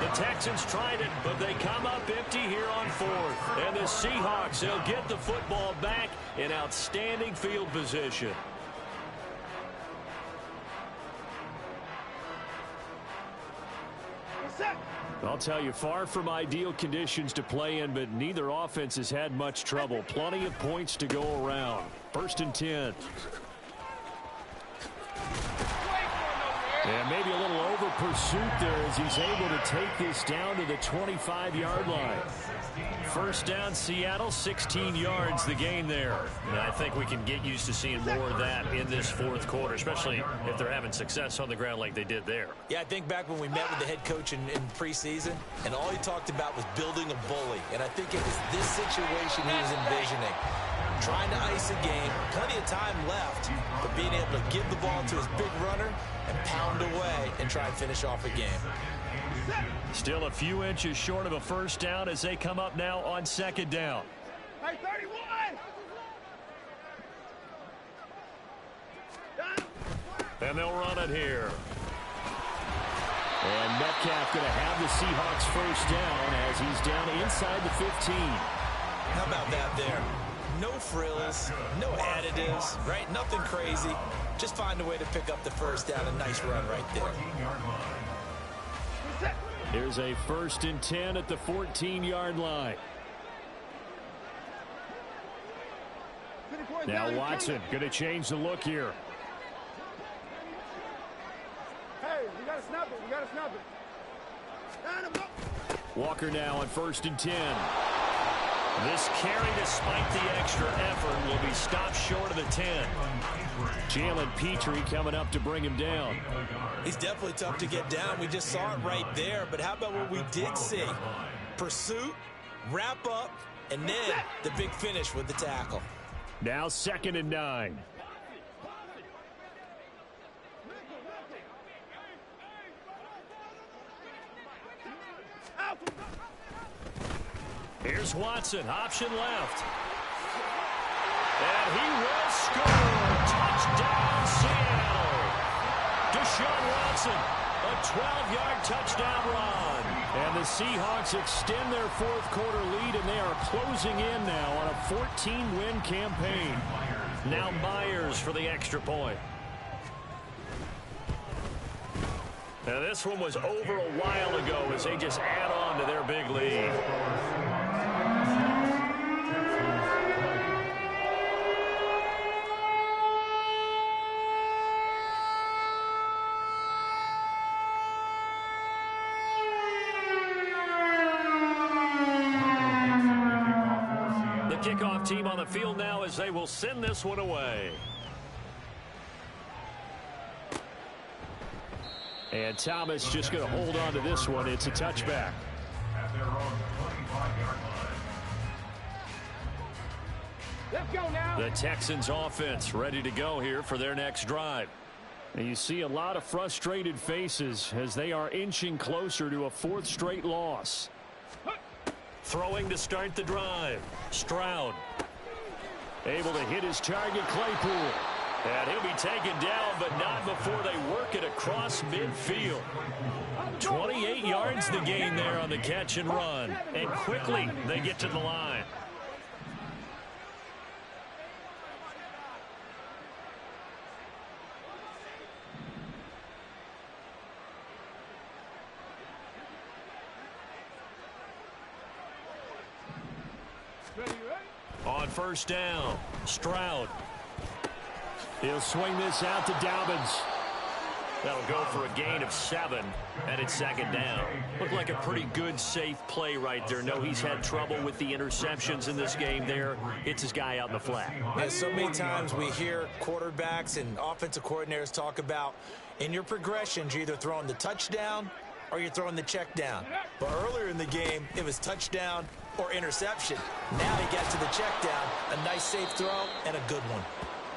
The Texans tried it, but they come up empty here on 4th. And the Seahawks, they'll get the football back in outstanding field position. I'll tell you, far from ideal conditions to play in, but neither offense has had much trouble. Plenty of points to go around. 1st and 10. And maybe a little over pursuit there as he's able to take this down to the 25-yard line. First down, Seattle, 16 yards the gain there. And I think we can get used to seeing more of that in this fourth quarter, especially if they're having success on the ground like they did there. Yeah, I think back when we met with the head coach in preseason, and all he talked about was building a bully. And I think it was this situation he was envisioning. Trying to ice a game, plenty of time left, but being able to give the ball to his big runner and pound away and try and finish off a game. Still a few inches short of a first down as they come up now on second down. Hey, 31! And they'll run it here. And Metcalf going to have the Seahawks first down as he's down inside the 15. How about that there? No frills, no additives, right? Nothing crazy. Just find a way to pick up the first down. A nice run right there. Here's a 1st and 10 at the 14-yard line. Now Watson going to change the look here. Hey, we got to snap it. We got to snap it. Walker now on 1st and 10. This carry, despite the extra effort, will be stopped short of the 10. Jalen Petrie coming up to bring him down. He's definitely tough to get down. We just saw it right there. But how about what we did see? Pursuit, wrap up, and then the big finish with the tackle. Now 2nd and 9. Here's Watson, option left. And he will score. Touchdown, Seattle. Deshaun Watson, a 12-yard touchdown run. And the Seahawks extend their fourth quarter lead, and they are closing in now on a 14-win campaign. Now Myers for the extra point. Now this one was over a while ago as they just add on to their big lead. Kickoff team on the field now as they will send this one away. And Thomas just going to hold on to this one. It's a touchback. At their own 25-yard line. Let's go now. The Texans offense ready to go here for their next drive. And you see a lot of frustrated faces as they are inching closer to a 4th straight loss. Throwing to start the drive. Stroud. Able to hit his target, Claypool. And he'll be taken down, but not before they work it across midfield. 28 yards the gain there on the catch and run. And quickly they get to the line. On first down, Stroud. He'll swing this out to Dobbins. That'll go for a gain of 7, and it's 2nd down. Looked like a pretty good, safe play right there. No, he's had trouble with the interceptions in this game there. It's his guy out in the flat. Yeah, so many times we hear quarterbacks and offensive coordinators talk about in your progressions, you're either throwing the touchdown or you're throwing the check down. But earlier in the game, it was touchdown or interception. Now he got to the check down, a nice safe throw, and a good one.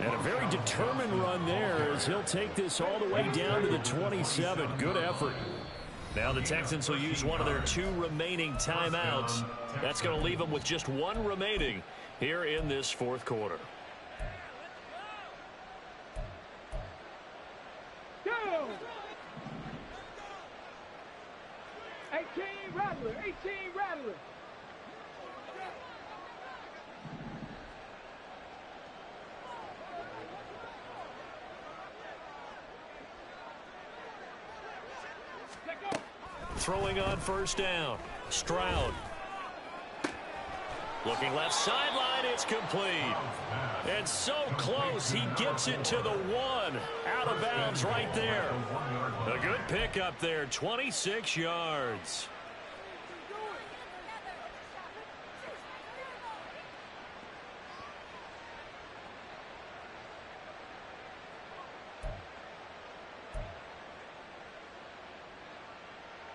And a very determined run there as he'll take this all the way down to the 27. Good effort. Now the Texans will use one of their 2 remaining timeouts. That's going to leave them with just 1 remaining here in this 4th quarter. Go! 18 Rattler, 18 Rattler. Throwing on first down, Stroud. Looking left sideline, it's complete. And so close, he gets it to the 1. Out of bounds right there. A good pickup there, 26 yards.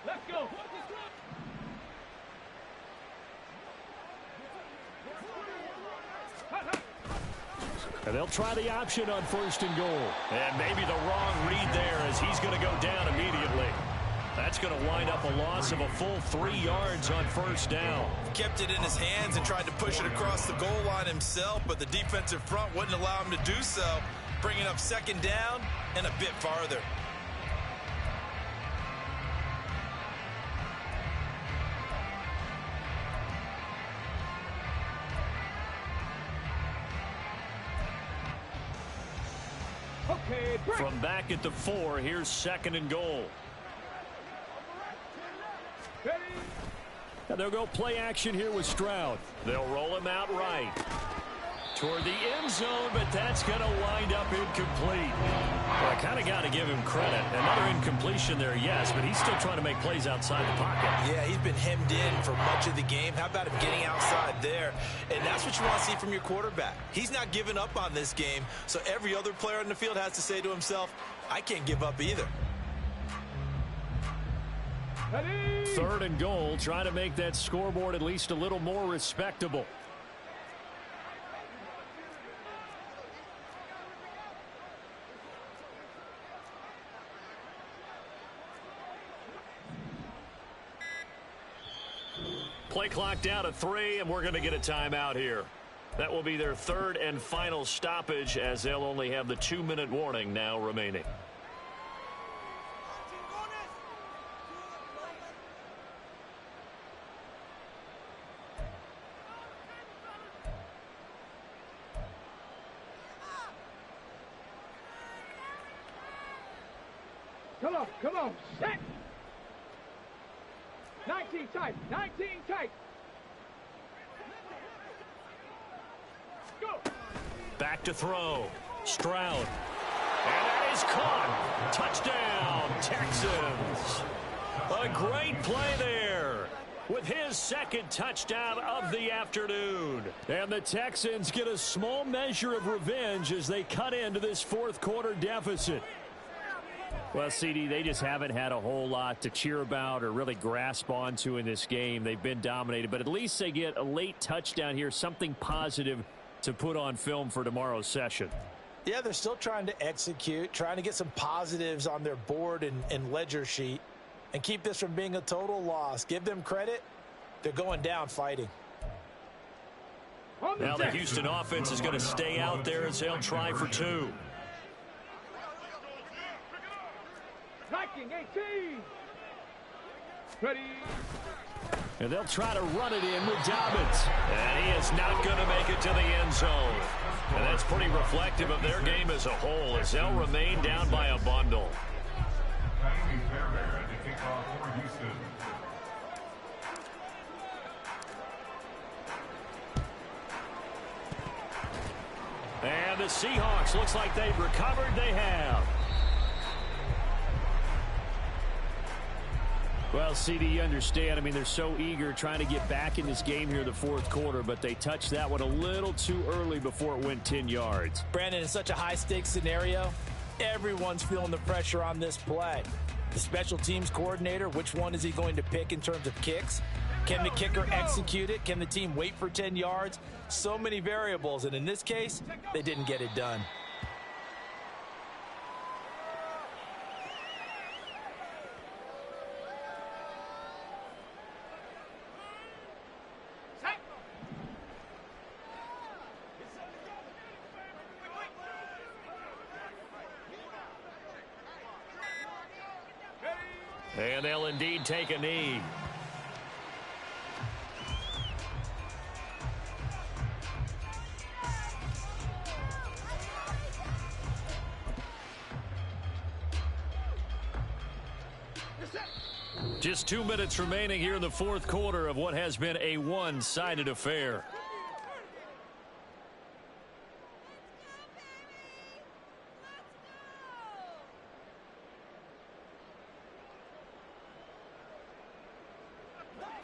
Let's go. And they'll try the option on 1st and goal. And maybe the wrong read there as he's going to go down immediately. That's going to wind up a loss of a full 3 yards on 1st down. Kept it in his hands and tried to push it across the goal line himself, but the defensive front wouldn't allow him to do so, bringing up 2nd down and a bit farther. From back at the 4, here's 2nd and goal. And they'll go play action here with Stroud. They'll roll him out right toward the end zone, but that's going to wind up incomplete. Well, I kind of got to give him credit. Another incompletion there, yes, but he's still trying to make plays outside the pocket. Yeah, he's been hemmed in for much of the game. How about him getting outside there? And that's what you want to see from your quarterback. He's not giving up on this game, so every other player in the field has to say to himself, I can't give up either. 3rd and goal, trying to make that scoreboard at least a little more respectable. Play clock down to 3, and we're going to get a timeout here. That will be their 3rd and final stoppage, as they'll only have the 2-minute warning now remaining. Come on, set. 19 tight, 19 tight. Go. Back to throw. Stroud. And that is caught. Touchdown, Texans. A great play there with his 2nd touchdown of the afternoon. And the Texans get a small measure of revenge as they cut into this 4th quarter deficit. Well, CD, they just haven't had a whole lot to cheer about or really grasp onto in this game. They've been dominated, but at least they get a late touchdown here, something positive to put on film for tomorrow's session. Yeah, they're still trying to execute, trying to get some positives on their board and ledger sheet and keep this from being a total loss. Give them credit. They're going down fighting. Now the Houston offense is going to stay out there as they'll try for 2. Striking 18. Ready. And they'll try to run it in with Dobbins. And he is not going to make it to the end zone. And that's pretty reflective of their game as a whole as they'll remain down by a bundle. And the Seahawks, looks like they've recovered. They have. Well, CD, you understand. I mean, they're so eager trying to get back in this game here in the 4th quarter, but they touched that one a little too early before it went 10 yards. Brandon, in such a high-stakes scenario, everyone's feeling the pressure on this play. The special teams coordinator, which one is he going to pick in terms of kicks? Can the kicker execute it? Can the team wait for 10 yards? So many variables, and in this case, they didn't get it done. And they'll indeed take a knee. Just 2 minutes remaining here in the 4th quarter of what has been a one-sided affair.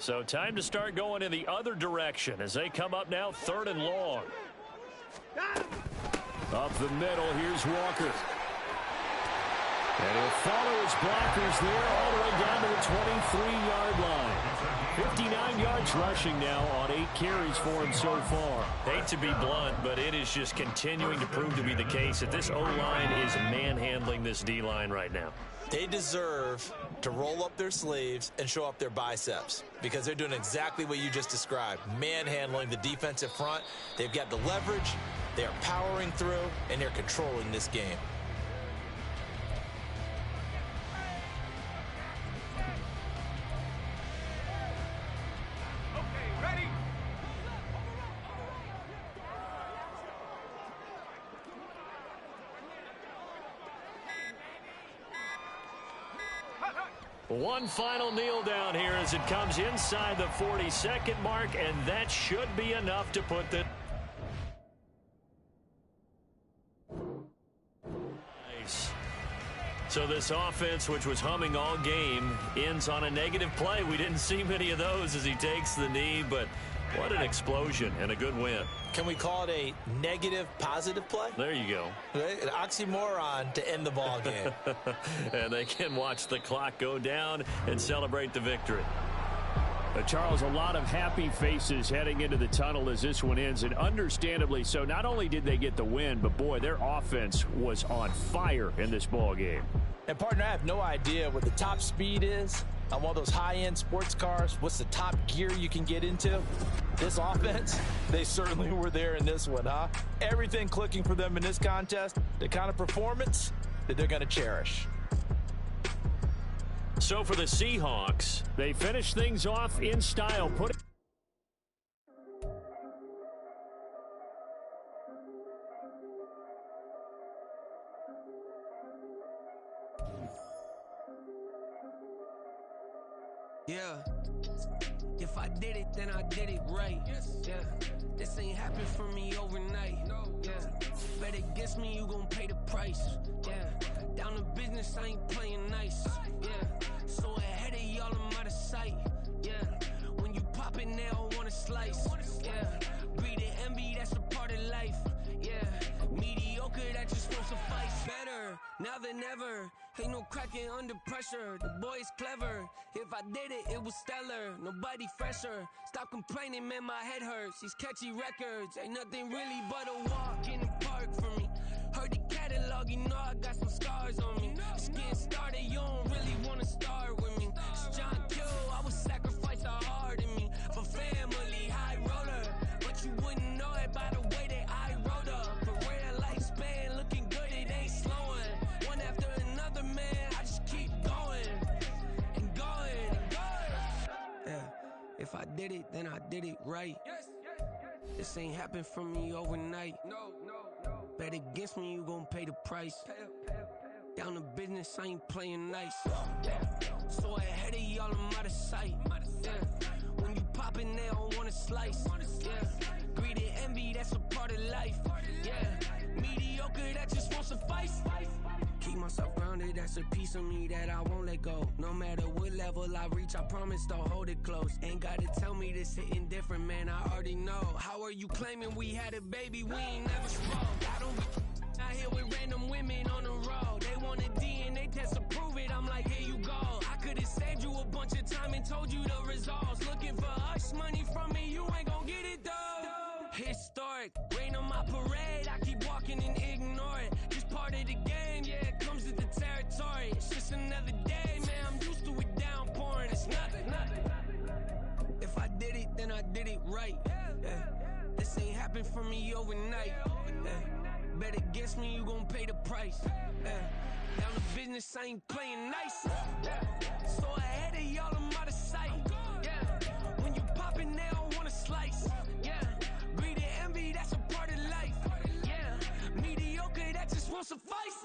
So time to start going in the other direction as they come up now 3rd and long. Up the middle, here's Walker. And he'll follow his blockers there all the way down to the 23-yard line. 59 yards rushing now on 8 carries for him so far. Hate to be blunt, but it is just continuing to prove to be the case that this O-line is manhandling this D-line right now. They deserve to roll up their sleeves and show up their biceps because they're doing exactly what you just described, manhandling the defensive front. They've got the leverage, they're powering through, and they're controlling this game. One final kneel down here as it comes inside the 40-second mark, and that should be enough to put the... Nice. So this offense, which was humming all game, ends on a negative play. We didn't see many of those as he takes the knee, but what an explosion and a good win. Can we call it a negative positive play? There you go. Right? An oxymoron to end the ball game. And they can watch the clock go down and celebrate the victory. Charles, a lot of happy faces heading into the tunnel as this one ends, and understandably so. Not only did they get the win, but boy, their offense was on fire in this ball game. And partner, I have no idea what the top speed is on one of those high-end sports cars. What's the top gear you can get into? This offense, they certainly were there in this one, huh? Everything clicking for them in this contest, the kind of performance that they're going to cherish. So for the Seahawks, they finish things off in style. Yeah, if I did it, then I did it right. Yeah, this ain't happened for me overnight. Yeah, bet against me, you gon' pay the price. Yeah, down to business, I ain't playing nice. Yeah, so ahead of y'all, I'm out of sight. Yeah, when you pop it, they don't wanna slice. Yeah, greed and envy, that's a part of life. Yeah, mediocre, that just won't suffice. Better now than ever. Ain't no cracking under pressure. The boy's clever. If I did it, it was stellar. Nobody fresher. Stop complaining, man, my head hurts. These catchy records ain't nothing really but a walk in the park for me. Heard the catalog, you know I got some scars on me. It's getting started, you don't really wanna start with me. It's John Kill, I would sacrifice a heart in me for family, high roller. But you wouldn't know it by the way that I wrote up. A rare lifespan, looking good, it ain't slowing. One after another, man, I just keep going and going and going. Yeah, if I did it, then I did it right. This ain't happened for me overnight. Bet against me, you gon' pay the price. Down to business, I ain't playing nice. So ahead of y'all, I'm out of sight. Yeah. When you poppin', they don't wanna slice. Yeah. Greed and envy, that's a part of life. Yeah. Mediocre, that just won't suffice. Keep myself grounded, that's a piece of me that I won't let go. No matter what level I reach, I promise to hold it close. Ain't gotta tell me this hitting different, man, I already know. How are you claiming we had a baby, we ain't never spoke? I don't be out here with random women on the road. They want a DNA test to prove it, I'm like, here you go. I could've saved you a bunch of time and told you the results. Looking for hush money from me, you ain't gon' get it though. Historic, rain on my parade, I keep walking and ignore it. Just part of the game, yeah, it comes with the territory. It's just another day, man, I'm used to it downpouring. It's nothing. If I did it, then I did it right. Yeah. This ain't happened for me overnight. Yeah. Bet against me, you gon' pay the price. Yeah. Down to business, I ain't playing nice. Yeah. So ahead of y'all, I'm out of sight. Yeah. When you poppin', they don't wanna slice. Yeah. Greed and envy, that's a part of life. Yeah. Mediocre, that just won't suffice.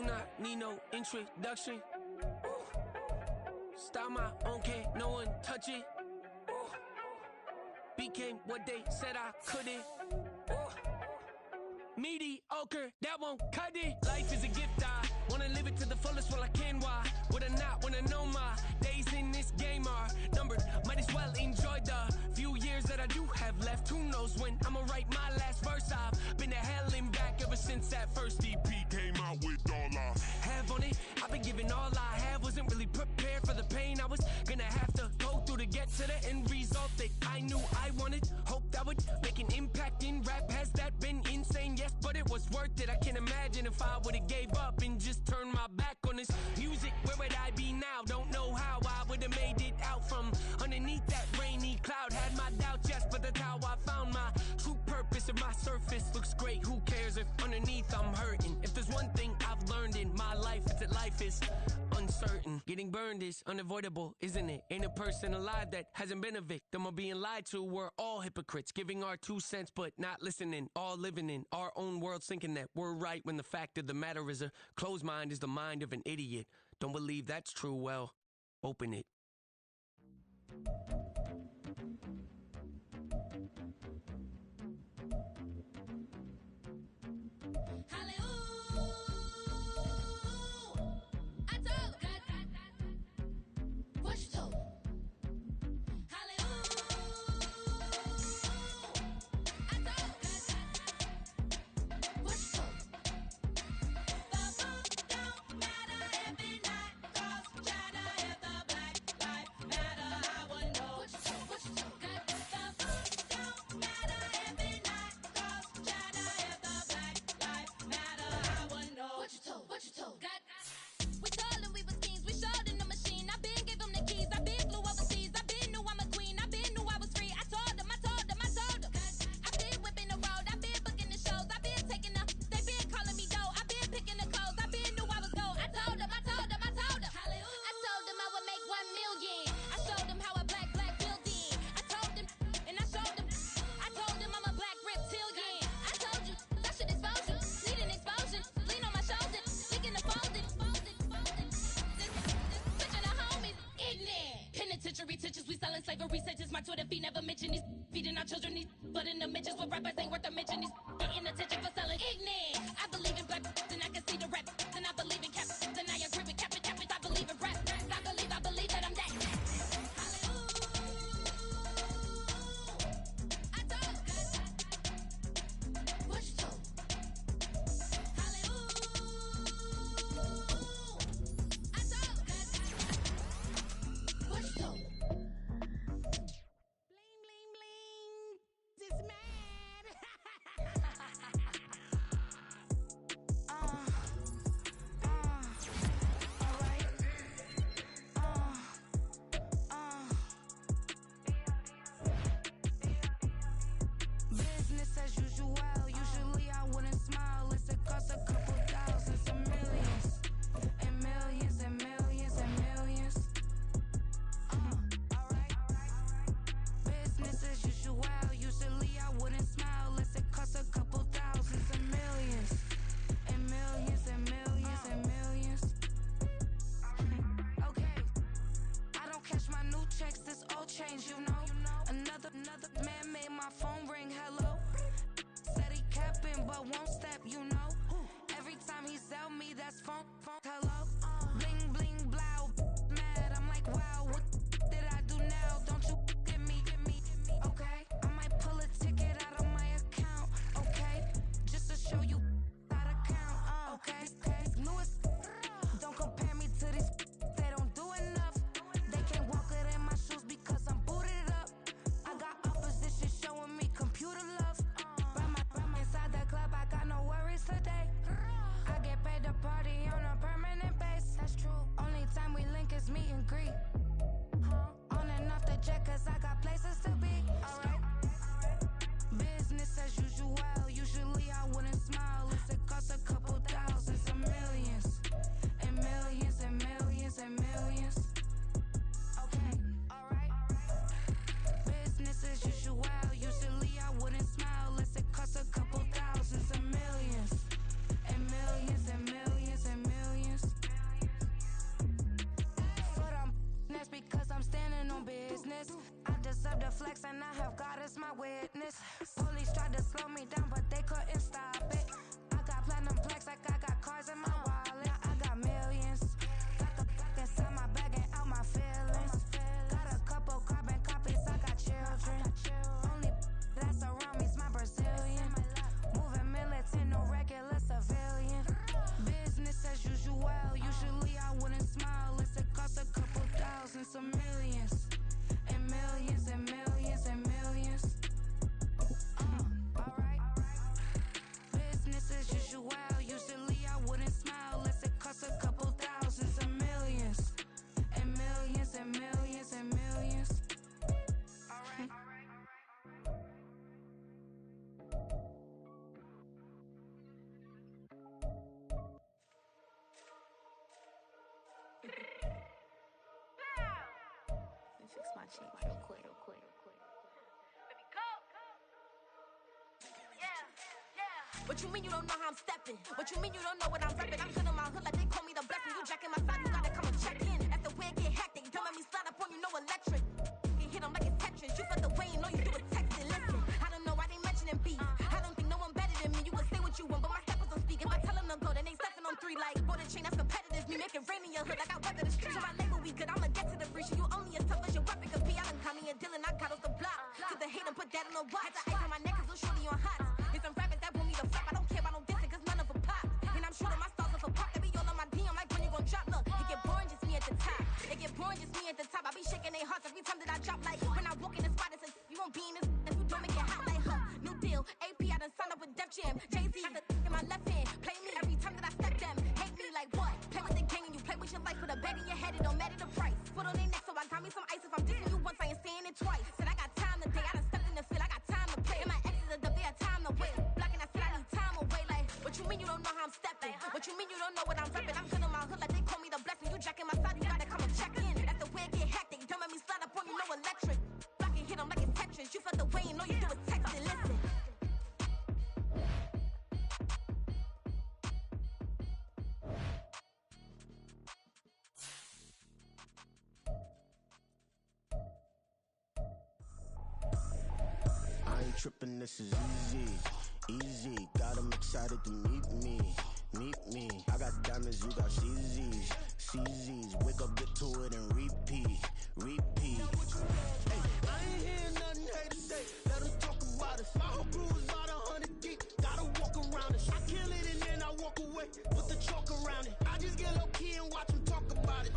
not need no introduction. Style my own, can't no one touch it. Became what they said I couldn't. Mediocre, that won't cut it. Life is a gift, I wanna live it to the fullest while I can. Why would I not wanna know my days in this game are numbered? Might as well enjoy the few years that I do have left. Who knows when I'ma write my last verse? I've been to hell and back ever since that first EP came out with all I have on it. I've been giving all I have, wasn't really prepared for the pain I was gonna have to go through to get to the end result that I knew I wanted. Hoped I would make an impact in rap. Has that been insane? Yes, but it was worth it. I can't imagine if I would've gave up and just turned my back on this music. Where would I be now? Don't know how I would've made it out from underneath that rainy cloud. Had my doubts, yes, but that's how I found my true purpose. If my surface looks great, who cares if underneath I'm hurting? If there's one thing I've learned in my life, it's that life is uncertain. Getting burned is unavoidable, isn't it? Ain't a person alive that hasn't been a victim of being lied to. We're all hypocrites, giving our 2 cents but not listening. All living in our own world, thinking that we're right when the fact of the matter is a closed mind is the mind of an idiot. Don't believe that's true? Well, open it. my cheek real quick. What you mean you don't know how I'm stepping? What you mean you don't know what I'm repping? I'm good in my hood like they call me the blessing. You jacking my side, you gotta come and check in. That's the way it get hectic. Don't make me slide up on you, no electric. Get hit 'em like it's Tetris. You felt the way and all you do is texting. Listen, I don't know why they mentioning beef. I don't think no one better than me. You can say what you want, but my steppers don't speak. If I tell them to go, then they stepping on 3 like bought a chain that's competitive. Me make it rain in your hood like I weather the streets. So my label we good, I'ma get to the breach. You only as tough as your weapon could be. I done caught me a deal and I got off the block. Took the hate and put that on the watch. The ice on my neck is shorty on hot. It's some rappers that want me to flop. I don't care about no dissing cause none of them pop. And I'm shooting my stars off a pop. They be all on my DM like when you gon' drop. Look, it get boring just me at the top. It get boring just me at the top. I be shaking their hearts every time that I drop. Like when I walk in the spot, it says you won't be in this if you don't make it hot like her. New deal, AP, I done signed up with Def Jam. Jay-Z got the in my left hand. Play me every time that I step them. Hate me like what? Play with the gang and you play with your life. Put a bag in your head, it don't matter the price. Put on their neck, so I got me some ice. If I'm dissing you once, I ain't saying it twice. Said I got time today, I done stepped in the field, I got time to play. And my exes are up, they had time to wait. Blocking, I said I need time away. Like, what you mean you don't know how I'm stepping? What you mean you don't know what I'm repping? I'm good in my hood like they call me the blessing. You jacking my side, you gotta come and check in. That's the way it get hectic. Don't make me slide up on you, no electric. Blocking, hit 'em like it's Tetris. You felt the way and all you do is text and listen. I ain't tripping, this is easy. Got 'em excited to meet me. I got diamonds, you got CZs. Wake up, get to it, and repeat. Hey, I ain't hearing nothing haters say. Let 'em talk about us. My whole crew is about 100 deep. Gotta walk around us. I kill it and then I walk away. Put the chalk around it. I just get low key and watch 'em talk about it.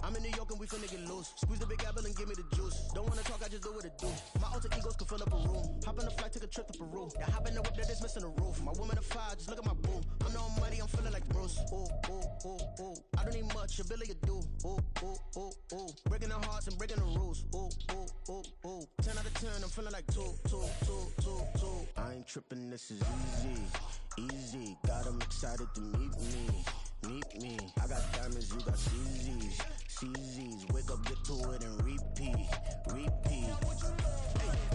I'm in New York and we finna get loose. Squeeze the big apple and give me the juice. Don't wanna talk, I just do what it do. My alter egos can fill up a room. Hop on a flight, take a trip to Peru. Now hop in the whip that is missing the roof. My woman a fire, just look at my boo. I'm the almighty, I'm feeling like Bruce. Ooh. I don't need much, a billy a do. Ooh. Breaking the hearts and breaking the rules. Ooh. 10 out of 10, I'm feeling like two. I ain't tripping, this is easy. Got 'em excited to meet me. I got diamonds, you got CZs. Wake up, get to it, and repeat. Hey,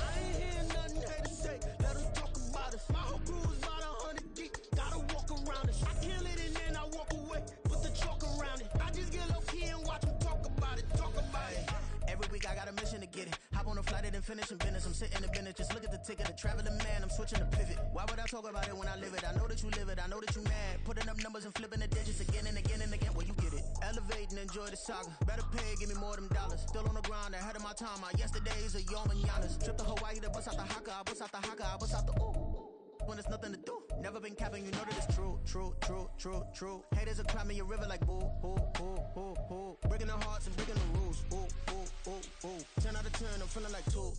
I ain't hearing nothing haters say. Let 'em talk about us. My whole crew is about 100 deep. Gotta walk around us. I kill it and then I walk away. Put the chalk around it. I just get low key and watch 'em talk about it. Every week I got a mission to get it. Hop on a flight and finish in business. I'm sitting in business, just look at the ticket. A traveling man, I'm switching to pivot. Why would I talk about it when I live it? I know that you live it, I know that you mad. Putting up numbers and flipping the digits again and again. Well, you get it. Elevate and enjoy the saga. Better pay, give me more of them dollars. Still on the grind, ahead of my time. My yesterdays are your mananas. Trip to Hawaii to bust out the haka. I bust out the ooh. When there's nothing to do. Never been capping, you know that it's true. Haters will cry me a river like boo. Breaking the hearts and breaking the rules. Ooh. 10 out of 10, I'm feeling like two.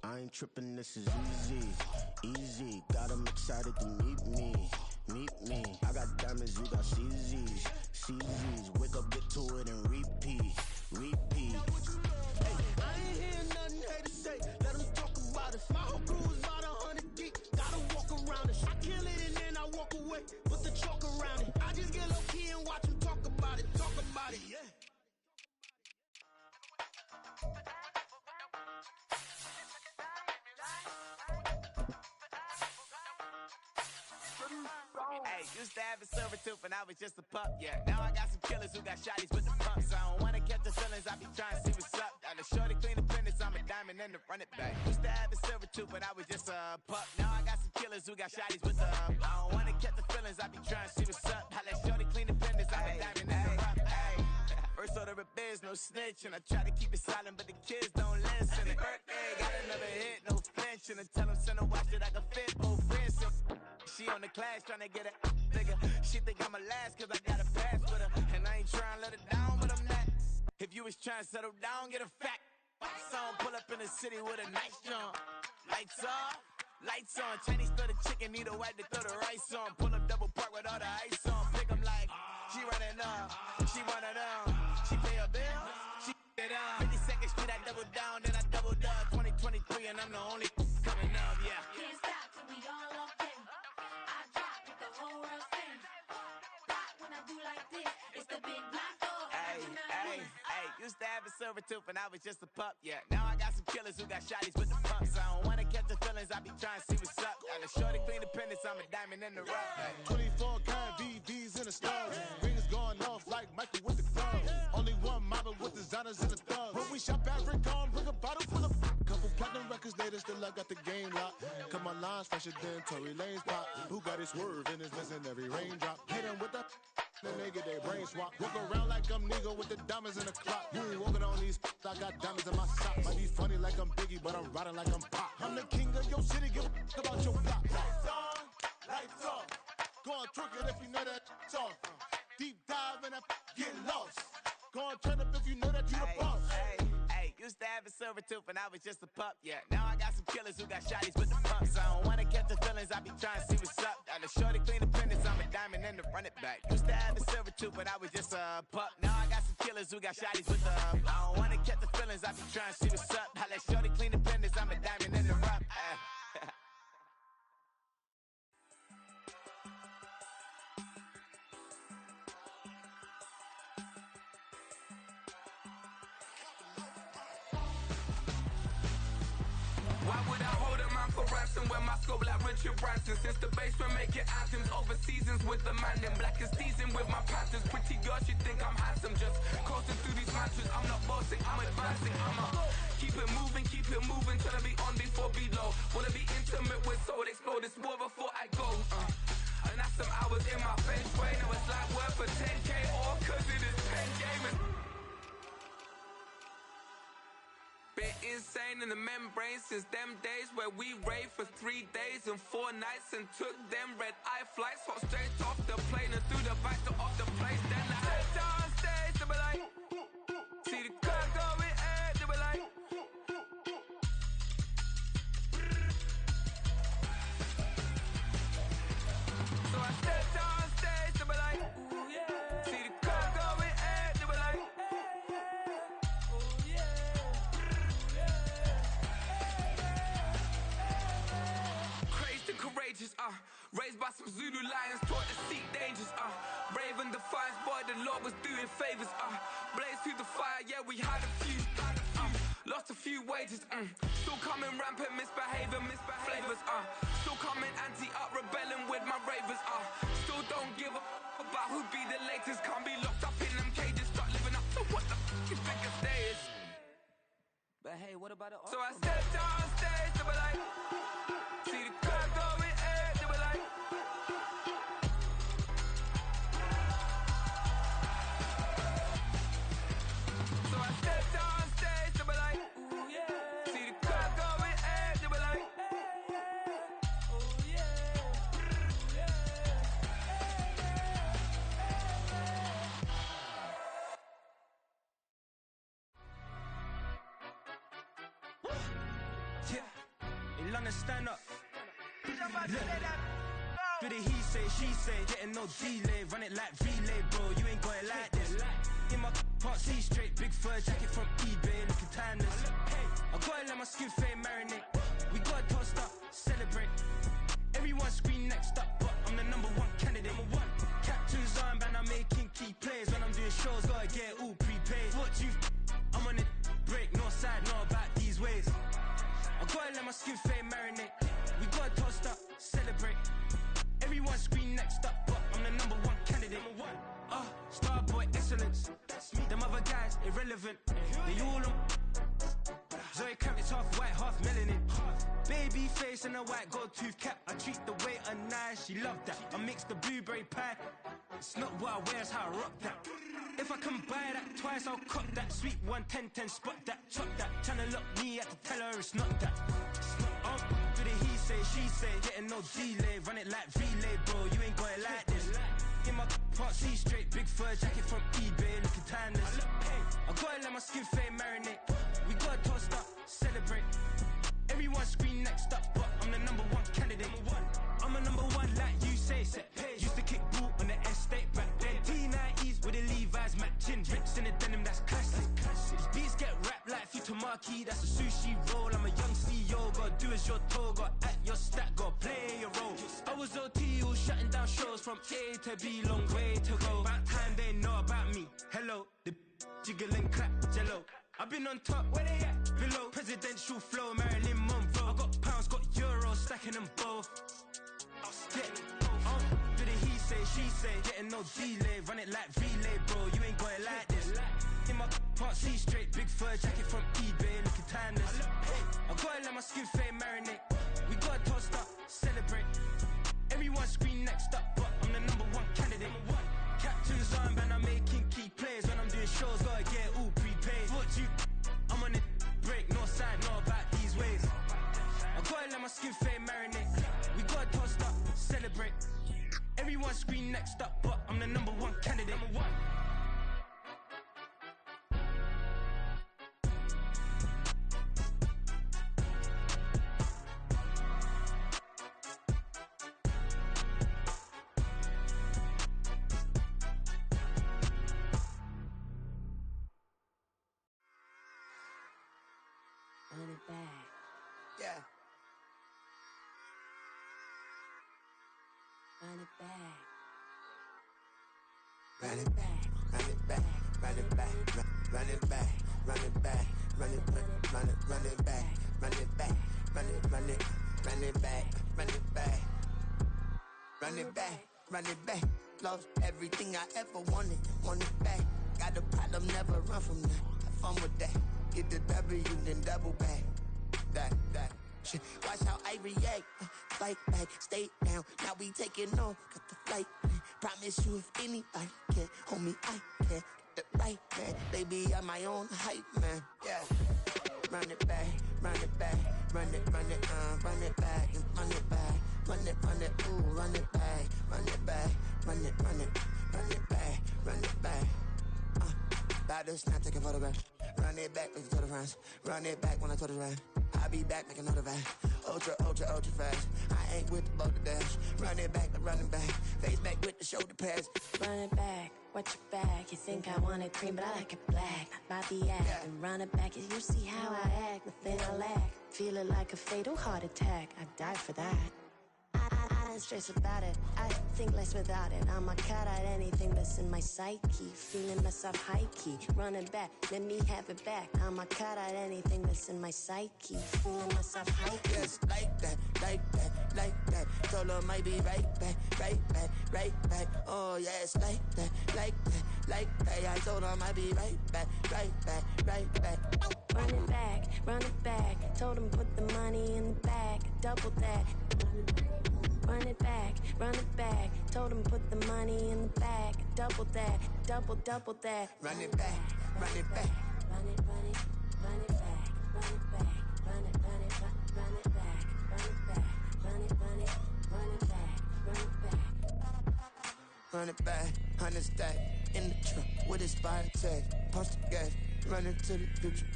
I ain't tripping, this is easy. Got 'em excited to meet me. I got diamonds, you got CZs. Wake up, get to it, and repeat. Hey, I ain't hearing nothing haters say. Let 'em talk about us. My whole crew is about 100 deep. Gotta walk around us. I kill it and then I walk away. Put the chalk around it. I just get low key and watch 'em talk about it. Yeah. Hey, used to have a silver tooth when I was just a pup, yeah. Now I got some killers who got shotties with the pumps. I don't wanna catch the feelings, I be trying to see what's up. Got a shorty clean the business, I'm a diamond and to run it back. Used to have a silver tooth when I was just a pup. Now I got some killers who got shotties with the I don't wanna catch the feelings, I be trying to see what's up. I let shorty clean the business, I'm a diamond and to run it back. First order of biz, no snitch, and I try to keep it silent, but the kids don't listen. And birthday, got another hit, no flinch, and I tell them send a watch that I can fit both wrists. She on the class tryna get a nigga. She think I'm a last cause I got a pass with her. And I ain't tryna let her down, but I'm not. If you was trying to settle down, get a fact. Song pull up in the city with a nice jump. Lights off, lights on. Chinese throw the chicken, need a wipe to throw the rice on. Pull up double park with all the ice on. Pick 'em like, she running up, she one of them. She pay her bills, she it up. 52nd Street, I double down, then I doubled up. 2023 and I'm the only coming up, yeah. Can't stop till we all up in. I drop with the whole world spin. Rock when I do like this, it's the big black door. Hey, used to have a silver tooth and I was just a pup, yeah. Now I got some killers who got shotties with the pumps. I don't wanna catch the feelings, I be trying to see what's up. Got a shorty clean the pendants, I'm a diamond in the rough. 24 karat VVs in the stars. Rings going off like Michael with the gloves. Only one mobbing with designers in the thugs. When we shop at Rincon, bring a bottle full of couple platinum records later, still I got the game locked. Cause my lines fresher than Tory Lane's pop. Who got his swerve and is missing every raindrop. Hit him with the then they get their brain swap. Walk around like I'm nigga with the diamonds in the clock. You ain't walking on these, I got diamonds in my socks. Might be funny like I'm Biggie, but I'm riding like I'm Pop. I'm the king of your city, give a about your block. Lights on, lights off. Go on, twerk it if you know that off. Deep dive and get lost. Go on, turn up if you know that you the boss. Hey, used to have a silver tooth and I was just a pup, yeah. Now I got some killers who got shotties with the pumps. I don't wanna catch the feelings, I be trying to see what's up. Got a shorty clean the pendants, I'm a diamond in the run it back. Used to have a silver tooth, but I was just a pup. Now I got some killers who got shotties with the I don't wanna catch the feelings, I be trying to see what's up. I let shorty clean the pendants, I'm a diamond in the rough. Why would I hold a man for ransom when my scope like Richard Branson? Since the basement making anthems over seasons with the man, then black is seasoned with my panthers. Pretty girls, you think I'm handsome, just coasting through these matches. I'm not bossing, I'm advancing, keep it moving, trying to be on before below. Wanna be intimate with soul, explode this war before I go. And that's some hours in my feng shui. Now it's like worth for 10K or cause it is 10 gaming. Bit insane in the membrane since them days where we raved for 3 days and 4 nights and took them red eye flights, hot straight off the plane and through the back door of the place. Then I head down stage, they be like, see the car going ahead, they be like, so I step down stage, they be like, ooh yeah, see the car going ahead, they be like, ooh yeah. Courageous, raised by some Zulu lions, taught to seek dangers, brave and defiant, boy, the Lord was doing favors, blaze through the fire, yeah, we had a few, lost a few wages, still coming rampant, misbehaving, flavors, still coming anti-up, rebelling with my ravers, still don't give a about who be the latest, can't be locked up in them cages, start living up to what the you think a day is. But hey, what about it? So I stepped on stage, they were like, see the crowd going ahead, they were like, so I stepped on stage, they were like, ooh yeah, see the crowd going ahead, they were like, ooh yeah, yeah, in London, stand up. Look, do the he say, she say, getting no delay, run it like relay, bro, you ain't going like this. In my can't see straight, big fur jacket from eBay, looking timeless. I gotta let my skin fade marinate, we gotta toast up, celebrate. Everyone scream next up, but I'm the #1 candidate. Captain's armband, I'm making key plays. When I'm doing shows, gotta get all prepaid. What you I'm on it, break, no side, no about these ways. I gotta let my skin fade marinate, we gotta toast up, celebrate. Everyone scream next up, but I'm the #1 candidate. Starboy excellence, them other guys irrelevant. They all on Zoe Camp, it's half white, half melanin. Baby face and a white gold tooth cap. I treat the waiter nice, she love that. I mix the blueberry pie. It's not what I wear, it's how I rock that. If I can buy that twice, I'll cop that. Sweet 110, spot that, chop that. Tryna lock me, I have to tell her it's not that. Do the he say, she say, getting no delay, run it like relay, bro, you ain't going like this. In my can't see straight, big fur jacket from eBay, looking timeless. I gotta let my skin fade marinate, we gotta toast up, celebrate. Everyone scream next up, but I'm the #1 candidate. I'm a #1 like you say, set page. Used to kick boot on the estate back then. T90s with the Levi's matching, rips in the denim, that's classic. These beats get wrapped like Futamaki, that's a sushi roll. I'm a young CEO, gotta do as you're told, gotta act your stat, gotta play your role. I was OT, all shutting down shows from A to B, long way to go. About time they know about me. Hello, the jiggle and clap. Jello. I've been on top, where they at? Below. Presidential flow, Marilyn Monroe. I got pounds, got euros, stacking them both. Do the he say, she say, getting no delay. Run it like relay, bro, you ain't got it like this. In my can't see straight, big fur jacket from eBay, looking timeless. I gotta let my skin fade marinate. We gotta toast up, celebrate. Everyone scream next up, but I'm the #1 candidate. Captain's armband, I'm making key plays. When I'm doing shows, gotta get all prepaid. What you, I'm on it, break, no sign, know about these ways. I gotta let my skin fade marinate. We gotta toast up, celebrate. Everyone scream next up, but I'm the #1 candidate. Run it back. Yeah. Run it back. Run it back, run it back, run it back, run it back, run it back, run it back, run it back, run it back, run it back, run it back, run it back, run it back. Lost everything I ever wanted, want it back. Got a problem, never run from that. Have fun with that. Get the W, then double back. That. Shit. Watch how I react. Fight back, stay down. Now we taking off. Got the flight. Promise you if anybody can, homie, I can. Get the right man. Baby, I'm my own hype man. Yeah. Run it back, run it back, run it, run it back, run it back, run it, ooh, run it back, run it back, run it back, run it back. About to snap, take a photograph. Run it back, make it to the friends. Run it back when I told it right. I'll be back, make another back. Ultra fast. I ain't with the boat to dash. Run it back, but running back. Face back with the shoulder pads. Run it back, watch your back. You think I want it cream, but I like it black. Not the act, yeah. And run it back. You see how I act, nothing I lack. Feeling like a fatal heart attack. I'd die for that. I don't stress about it. I think less without it. I'ma cut out anything that's in my psyche. Feeling myself high key. Running back, let me have it back. I'ma cut out anything that's in my psyche. Feeling myself high key. Yes, like that, like that, like that. Told her might be right back, right back, right back. Oh yes, like that, like that, like that. I told her might be right back, right back, right back. Run it back, run it back. Told him put the money in the bag. Double that. Run it back, run it back. Told him put the money in the bag. Double that, double that. Run it back, run it back. Run it, run it, run it back, run it back, run it, run it, run it back, run it back, run it, run it, run it back, run it back. Run it back, 100 stack in the truck with a spy tag. Post the gas, running to the future.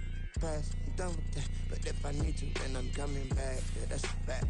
Past, I'm done with that. But if I need to, then I'm coming back. Yeah, that's a fact.